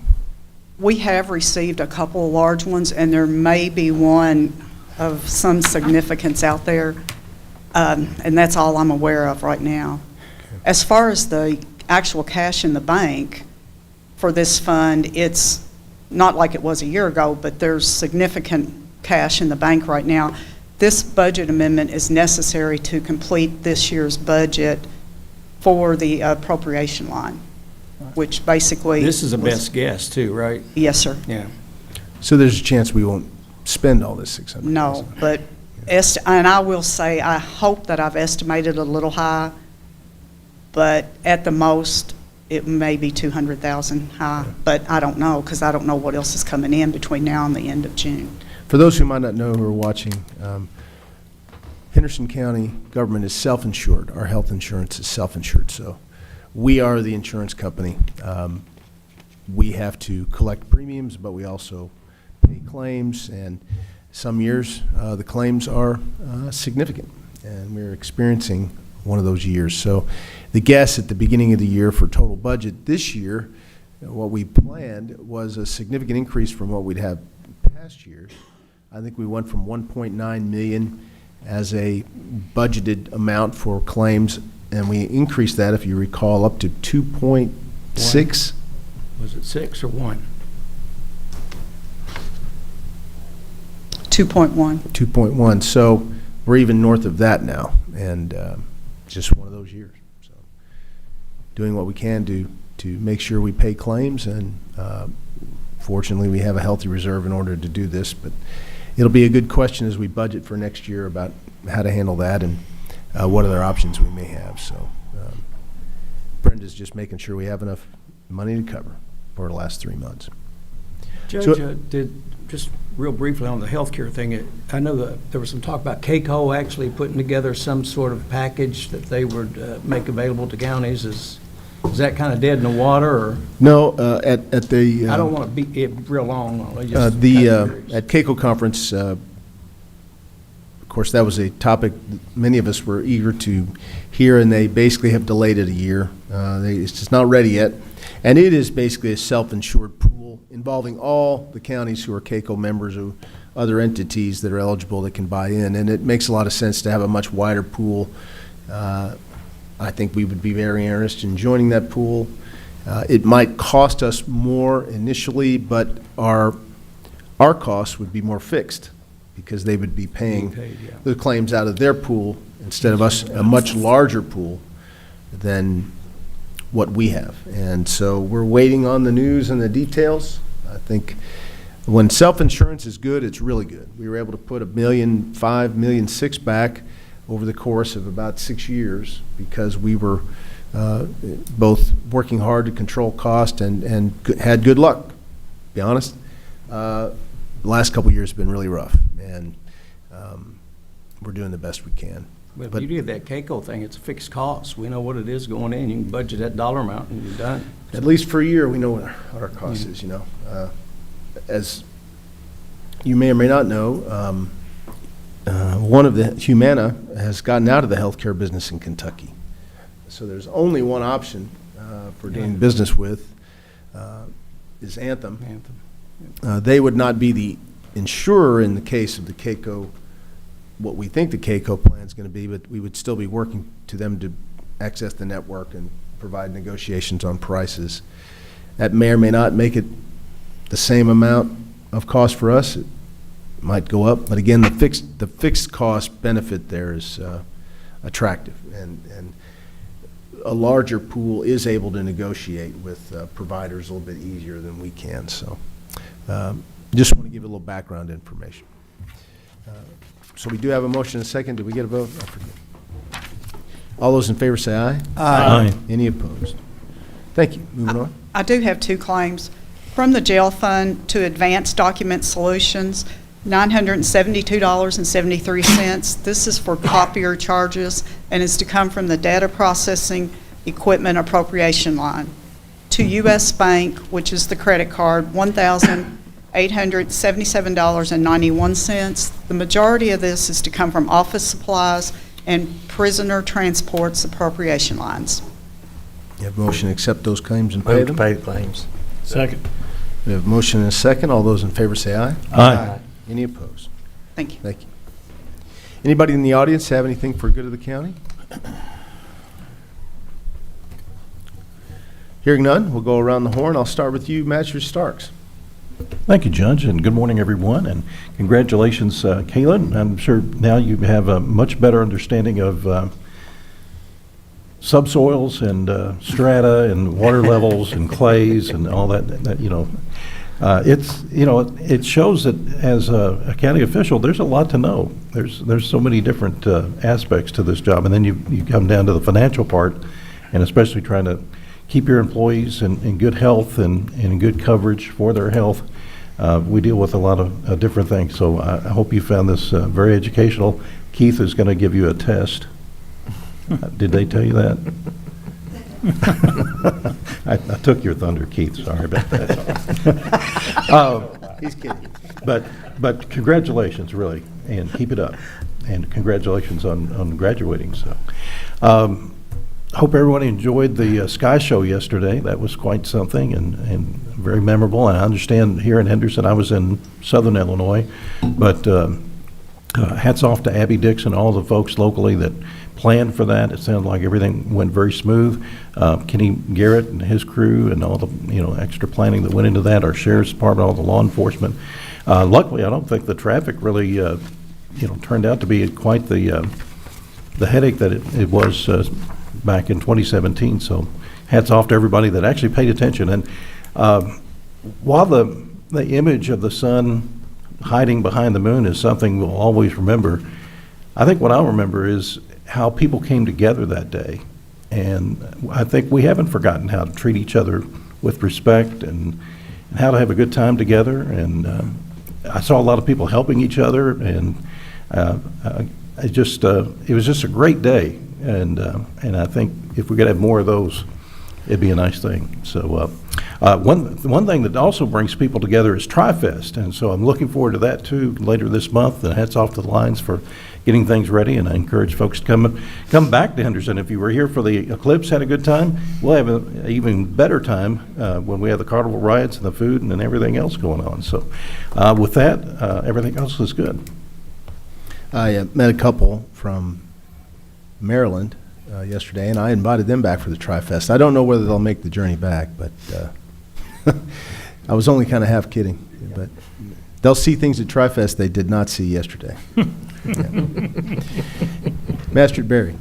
We have received a couple of large ones, and there may be one of some significance out there, and that's all I'm aware of right now. Okay. As far as the actual cash in the bank for this fund, it's not like it was a year ago, but there's significant cash in the bank right now. This budget amendment is necessary to complete this year's budget for the appropriation line, which basically... This is a best guess too, right? Yes, sir. Yeah. So there's a chance we won't spend all this $600,000? No, but, and I will say, I hope that I've estimated a little high, but at the most, it may be $200,000 high, but I don't know, because I don't know what else is coming in between now and the end of June. For those who might not know who are watching, Henderson County government is self-insured. Our health insurance is self-insured, so we are the insurance company. We have to collect premiums, but we also pay claims, and some years the claims are significant, and we're experiencing one of those years. So the guess at the beginning of the year for total budget this year, what we planned was a significant increase from what we'd have past years. I think we went from 1.9 million as a budgeted amount for claims, and we increased that, if you recall, up to 2.6. Was it 6 or 1? 2.1. 2.1. So we're even north of that now, and just one of those years. So doing what we can do to make sure we pay claims, and fortunately we have a healthy reserve in order to do this, but it'll be a good question as we budget for next year about how to handle that and what other options we may have. So Brenda's just making sure we have enough money to cover for the last 3 months. Judge, just real briefly on the healthcare thing, I know that there was some talk about CAECO actually putting together some sort of package that they would make available to counties. Is that kind of dead in the water, or? No, at the... I don't want to beat it real long. At CAECO conference, of course, that was a topic that many of us were eager to hear, and they basically have delayed it a year. It's just not ready yet. And it is basically a self-insured pool involving all the counties who are CAECO members or other entities that are eligible that can buy in. And it makes a lot of sense to have a much wider pool. I think we would be very interested in joining that pool. It might cost us more initially, but our costs would be more fixed because they would be paying the claims out of their pool instead of us, a much larger pool than what we have. And so we're waiting on the news and the details. I think When self-insurance is good, it's really good. We were able to put $1.5 million, $1.6 million back over the course of about 6 years because we were both working hard to control cost and had good luck, to be honest. The last couple of years have been really rough, and we're doing the best we can. But if you do that CAECO thing, it's a fixed cost. We know what it is going in. You can budget that dollar amount and you're done. At least for a year, we know what our cost is, you know. As you may or may not know, one of the Humana has gotten out of the healthcare business in Kentucky. So there's only one option for doing business with is Anthem. They would not be the insurer in the case of the CAECO, what we think the CAECO plan is going to be, but we would still be working to them to access the network and provide negotiations on prices. That may or may not make it the same amount of cost for us. It might go up, but again, the fixed cost benefit there is attractive, and a larger pool is able to negotiate with providers a little bit easier than we can. So just want to give a little background information. So we do have a motion and a second. Did we get a vote? I forget. All those in favor say aye. Aye. Any opposed? Thank you. Moving on. I do have two claims. From the jail fund to Advanced Document Solutions, $972.73. This is for copier charges and is to come from the data processing equipment appropriation line. To U.S. Bank, which is the credit card, $1,877.91. The majority of this is to come from office supplies and prisoner transports appropriation lines. You have a motion to accept those claims and pay Move to them? pay the claims. Second. We have a motion and a second. All those in favor say aye. Aye. Any opposed? Thank you. Thank you. Anybody in the audience have anything for good of the county? Hearing none, we'll go around the horn. I'll start with you, Magistrate Starks. Thank you, Judge, and good morning, everyone, and congratulations, Kaylin. I'm sure now you have a much better understanding of subsoils and strata and water levels and clays and all that, you know. It shows that as a county official, there's a lot to know. There's so many different aspects to this job, and then you come down to the financial part, and especially trying to keep your employees in good health and in good coverage for their health. We deal with a lot of different things, so I hope you found this very educational. Keith is going to give you a test. Did they tell you that? I took your thunder, Keith. Sorry about that. He's kidding. But congratulations, really, and keep it up. And congratulations on graduating. So, hope everyone enjoyed the Sky Show yesterday. That was quite something and very memorable. And I understand here in Henderson, I was in Southern Illinois, but hats off to Abby Dixon, all the folks locally that planned for that. It sounded like everything went very smooth. Kenny Garrett and his crew and all the extra planning that went into that, our sheriff's department, all the law enforcement. Luckily, I don't think the traffic really turned out to be quite the headache that it was back in 2017. So hats off to everybody that actually paid attention. And while the image of the sun hiding behind the moon is something we'll always remember, I think what I'll remember is how people came together that day. And I think we haven't forgotten how to treat each other with respect and how to have a good time together. And I saw a lot of people helping each other, and it was just a great day. And I think if we could have more of those, it'd be a nice thing. So one thing that also brings people together is Tri-Fest, and so I'm looking forward to that too later this month. And hats off to the Lions for getting things ready, and I encourage folks to come back to Henderson. If you were here for the Eclipse, had a good time, we'll have an even better time when we have the carnival rides and the food and everything else going on. So with that, everything else is good. I met a couple from Maryland yesterday, and I invited them back for the Tri-Fest. I don't know whether they'll make the journey back, but I was only kind of half kidding. But they'll see things at Tri-Fest they did not see yesterday. Master Berry.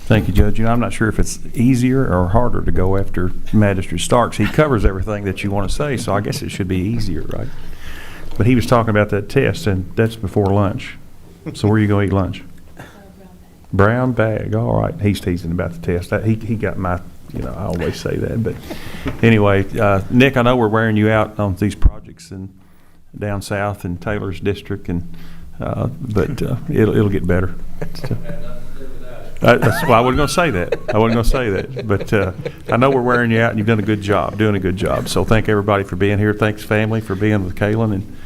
Thank you, Judge. You know, I'm not sure if it's easier or harder to go after Magistrate Starks. He covers everything that you want to say, so I guess it should be easier, right? But he was talking about that test, and that's before lunch. So where are you going to eat lunch? Brown bag. All right. He's teasing about the test. He got my, I always say that. But anyway, Nick, I know we're wearing you out on these projects and down south in Taylor's district, but it'll get better. That's why I wasn't going to say that. But I know we're wearing you out, and you've done a good job, doing a good job. So thank everybody for being here. Thanks, family, for being with Kaylin. And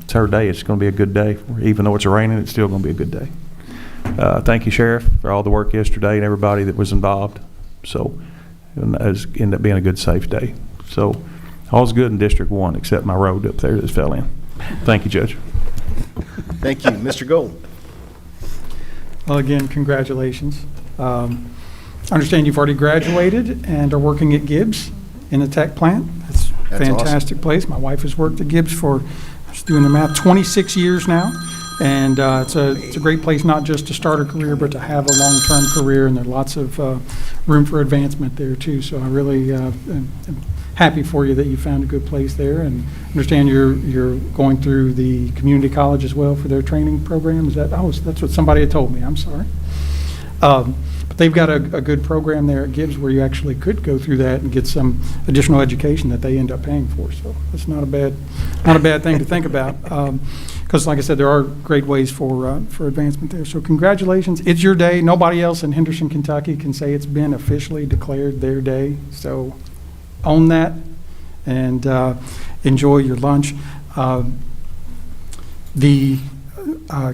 it's her day. It's going to be a good day. Even though it's raining, it's still going to be a good day. Thank you, Sheriff, for all the work yesterday and everybody that was involved. So it ended up being a good, safe day. So all's good in District 1 except my road up there that fell in. Thank you, Judge. Thank you. Mr. Gold. Well, again, congratulations. I understand you've already graduated and are working at Gibbs in the tech plant. It's a fantastic place. My wife has worked at Gibbs for, I was doing the math, 26 years now. And it's a great place not just to start a career, but to have a long-term career, and there's lots of room for advancement there, too. So I really am happy for you that you found a good place there, and understand you're going through the community college as well for their training program. Is that? Oh, that's what somebody had told me. I'm sorry. But they've got a good program there at Gibbs where you actually could go through that and get some additional education that they end up paying for. So that's not a bad thing to think about. Because, like I said, there are great ways for advancement there. So congratulations. It's your day. Nobody else in Henderson, Kentucky can say it's been officially declared their day. So own that and enjoy your lunch. The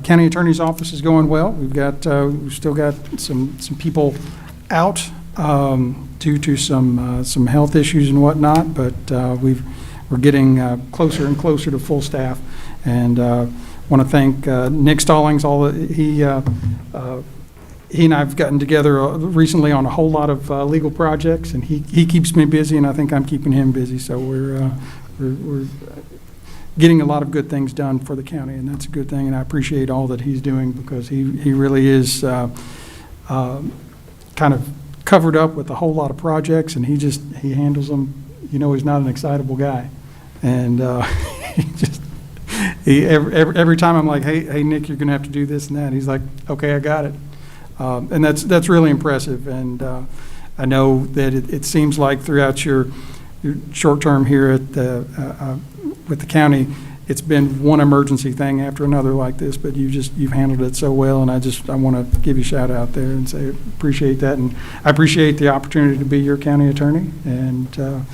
county attorney's office is going well. We've still got some people out due to some health issues and whatnot, but we're getting closer and closer to full staff. And want to thank Nick Stallings. He and I have gotten together recently on a whole lot of legal projects, and he keeps me busy, and I think I'm keeping him busy. So we're getting a lot of good things done for the county, and that's a good thing. And I appreciate all that he's doing, because he really is kind of covered up with a whole lot of projects, and he handles them. He's not an excitable guy, and every time I'm like, hey Nick, you're going to have to do this and that. He's like, okay, I got it. And that's really impressive. And I know that it seems like throughout your short term here with the county, it's been one emergency thing after another like this, but you've handled it so well. And I want to give you a shout out there and say appreciate that. And I appreciate the opportunity to be your county attorney. And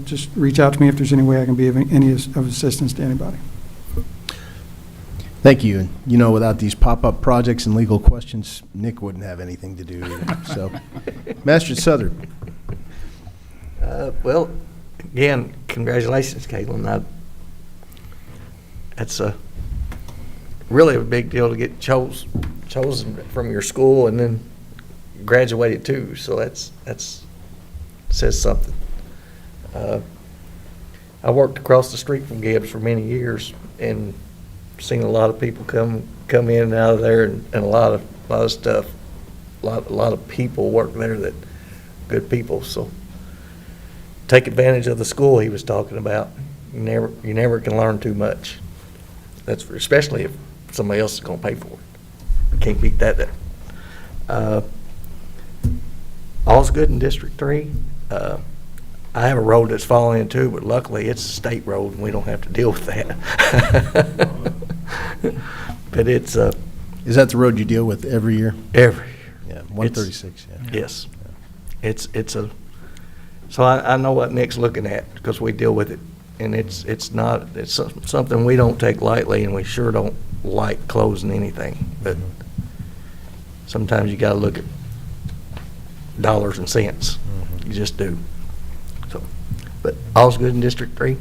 just reach out to me if there's any way I can be of any of assistance to anybody. Thank you. And without these pop-up projects and legal questions, Nick wouldn't have anything to do either. So, Master Southern. Well, again, congratulations, Caitlin. That's really a big deal to get chosen from your school and then graduated too. So that's says something. I worked across the street from Gibbs for many years and seen a lot of people come in and out of there, and a lot of stuff. A lot of people work there that good people. So take advantage of the school he was talking about. You never can learn too much. Especially if somebody else is going to pay for it. Can't beat that. All's good in District 3. I have a road that's falling in too, but luckily it's a state road and we don't have to deal with that. But it's Is that the road you deal with every year? Every year. Yeah, 136. Yes. It's so I know what Nick's looking at, because we deal with it, and it's something we don't take lightly, and we sure don't like closing anything. But sometimes you got to look at dollars and cents. You just do. So, but all's good in District 3.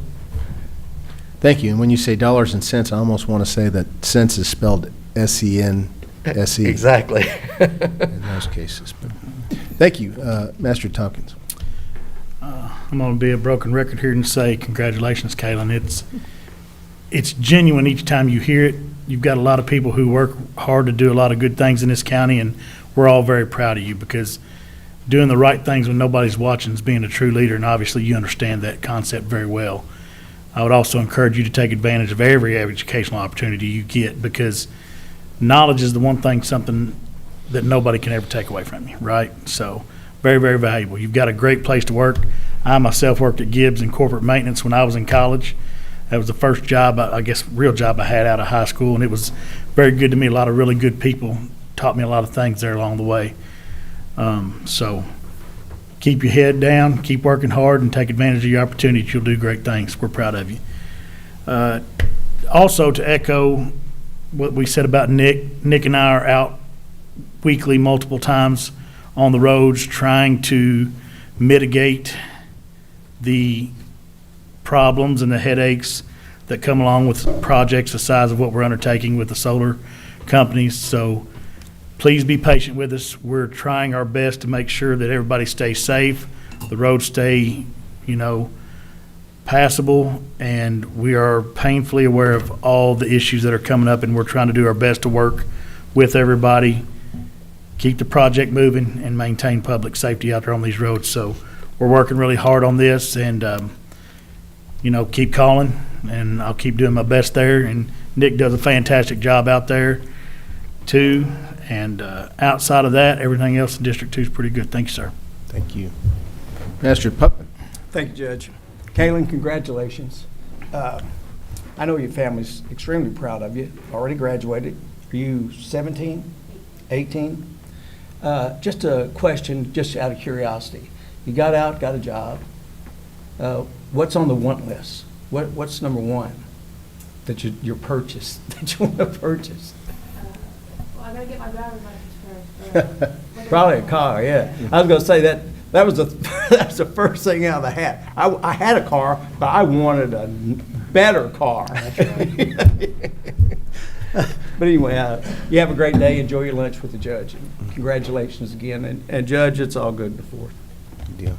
Thank you. And when you say dollars and cents, I almost want to say that cents is spelled S-E-N-S-E. Exactly. In those cases. But thank you, Master Tompkins. I'm going to be a broken record here and say congratulations, Kaylin. It's genuine each time you hear it. You've got a lot of people who work hard to do a lot of good things in this county, and we're all very proud of you, because doing the right things when nobody's watching is being a true leader, and obviously you understand that concept very well. I would also encourage you to take advantage of every educational opportunity you get, because knowledge is the one thing, something that nobody can ever take away from you, right? So very, very valuable. You've got a great place to work. I myself worked at Gibbs in corporate maintenance when I was in college. That was the first job, I guess, real job I had out of high school, and it was very good to me. A lot of really good people taught me a lot of things there along the way. So keep your head down, keep working hard, and take advantage of your opportunities. You'll do great things. We're proud of you. Also, to echo what we said about Nick and I are out weekly multiple times on the roads trying to mitigate the problems and the headaches that come along with projects the size of what we're undertaking with the solar companies. So please be patient with us. We're trying our best to make sure that everybody stays safe, the roads stay, passable, and we are painfully aware of all the issues that are coming up, and we're trying to do our best to work with everybody, keep the project moving, and maintain public safety out there on these roads. So we're working really hard on this, and keep calling, and I'll keep doing my best there. And Nick does a fantastic job out there too. And outside of that, everything else in District 2 is pretty good. Thank you, sir. Thank you. Master Putman. Thank you, Judge. Kaylin, congratulations. I know your family's extremely proud of you. Already graduated. Are you 17, 18? Just a question, just out of curiosity. You got out, got a job. What's on the want list? What's number one that your purchase, that you want to purchase? Well, I gotta get my driver's license first. Probably a car, yeah. I was gonna say that was that's the first thing out of the hat. I had a car, but I wanted a better car. But anyway, you have a great day. Enjoy your lunch with the judge. And congratulations again. And Judge, it's all good before. Good deal.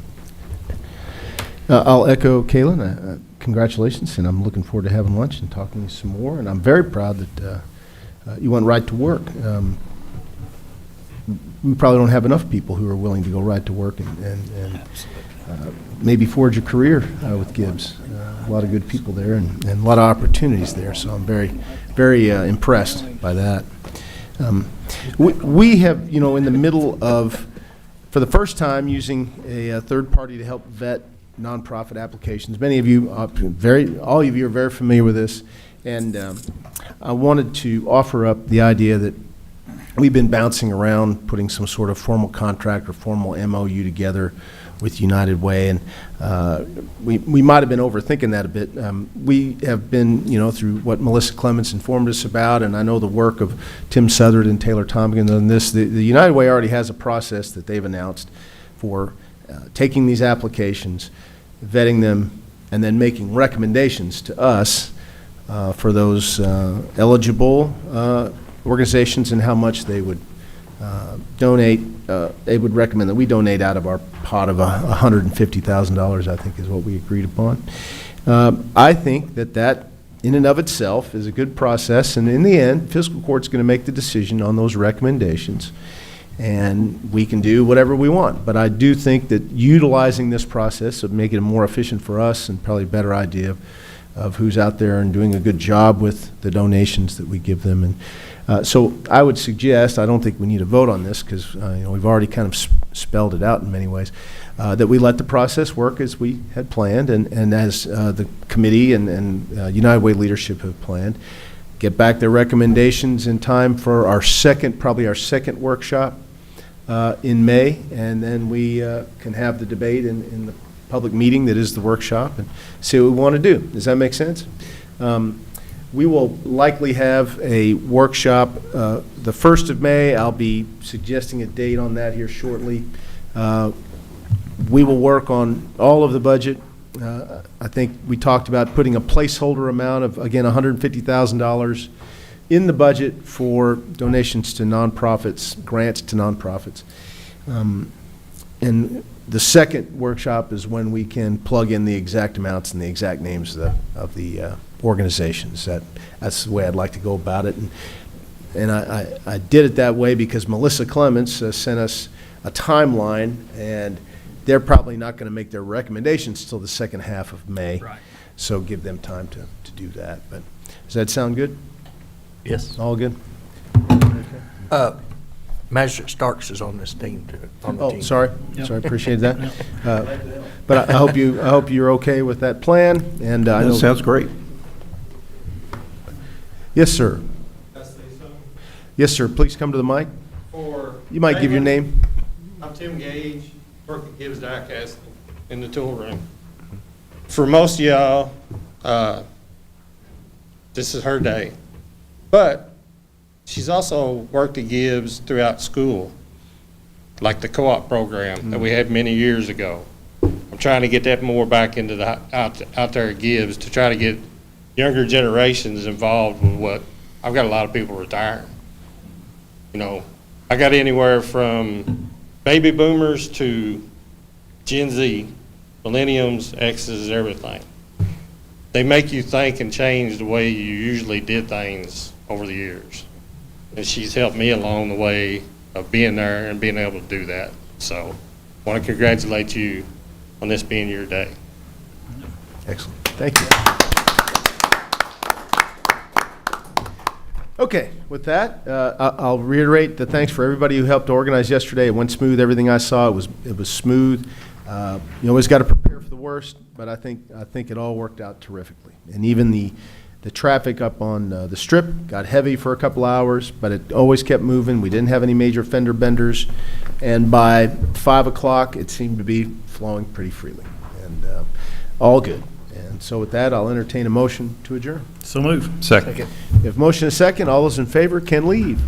I'll echo Kaylin. Congratulations, and I'm looking forward to having lunch and talking to you some more. And I'm very proud that you went right to work. We probably don't have enough people who are willing to go right to work and maybe forge a career with Gibbs. A lot of good people there and a lot of opportunities there. So I'm very, very impressed by that. We have, in the middle of, for the first time, using a third party to help vet nonprofit applications. Many of you, all of you are very familiar with this, and I wanted to offer up the idea that we've been bouncing around putting some sort of formal contract or formal MOU together with United Way, and we might have been overthinking that a bit. We have been, through what Melissa Clements informed us about, and I know the work of Tim Southard and Taylor Tompkins on this, the United Way already has a process that they've announced for taking these applications, vetting them, and then making recommendations to us for those eligible organizations and how much they would donate. They would recommend that we donate out of our pot of $150,000, I think is what we agreed upon. I think that in and of itself is a good process, and in the end, fiscal court's going to make the decision on those recommendations, and we can do whatever we want. But I do think that utilizing this process would make it more efficient for us and probably a better idea of who's out there and doing a good job with the donations that we give them. And so I would suggest, I don't think we need a vote on this because we've already kind of spelled it out in many ways, that we let the process work as we had planned and as the committee and United Way leadership have planned. Get back their recommendations in time for probably our second workshop in May, and then we can have the debate in the public meeting that is the workshop and see what we want to do. Does that make sense? We will likely have a workshop the 1st of May. I'll be suggesting a date on that here shortly. We will work on all of the budget. I think we talked about putting a placeholder amount of, again, $150,000 in the budget for donations to nonprofits, grants to nonprofits. And the second workshop is when we can plug in the exact amounts and the exact names of the organizations. That's the way I'd like to go about it. And And I did it that way because Melissa Clements sent us a timeline, and they're probably not going to make their recommendations till the second half of May. Right. So give them time to do that. But does that sound good? Yes. All good? Magistrate Starks is on this team, too. On the Oh, team. sorry. Sorry, appreciate that. But I hope you're okay with that plan, and I know. That sounds great. Yes, sir. Can I say something? Yes, sir. Please come to the mic. For You might give your name. I'm Tim Gage, work at Gibbs Diecast in the tool room. For most of y'all, this is her day. But she's also worked at Gibbs throughout school, like the co-op program that we had many years ago. I'm trying to get that more back into the, out there at Gibbs to try to get younger generations involved with what, I've got a lot of people retiring. You know, I got anywhere from baby boomers to Gen Z, millenniums, X's, everything. They make you think and change the way you usually did things over the years. And she's helped me along the way of being there and being able to do that. So I want to congratulate you on this being your day. Excellent. Thank you. Okay, with that, I'll reiterate the thanks for everybody who helped organize yesterday. It went smooth. Everything I saw, it was smooth. You always got to prepare for the worst, but I think it all worked out terrifically. And even the traffic up on the Strip got heavy for a couple hours, but it always kept moving. We didn't have any major fender benders, and by 5 o'clock, it seemed to be flowing pretty freely, and all good. And so with that, I'll entertain a motion to adjourn. So move. Second. If motion is second, all those in favor can leave.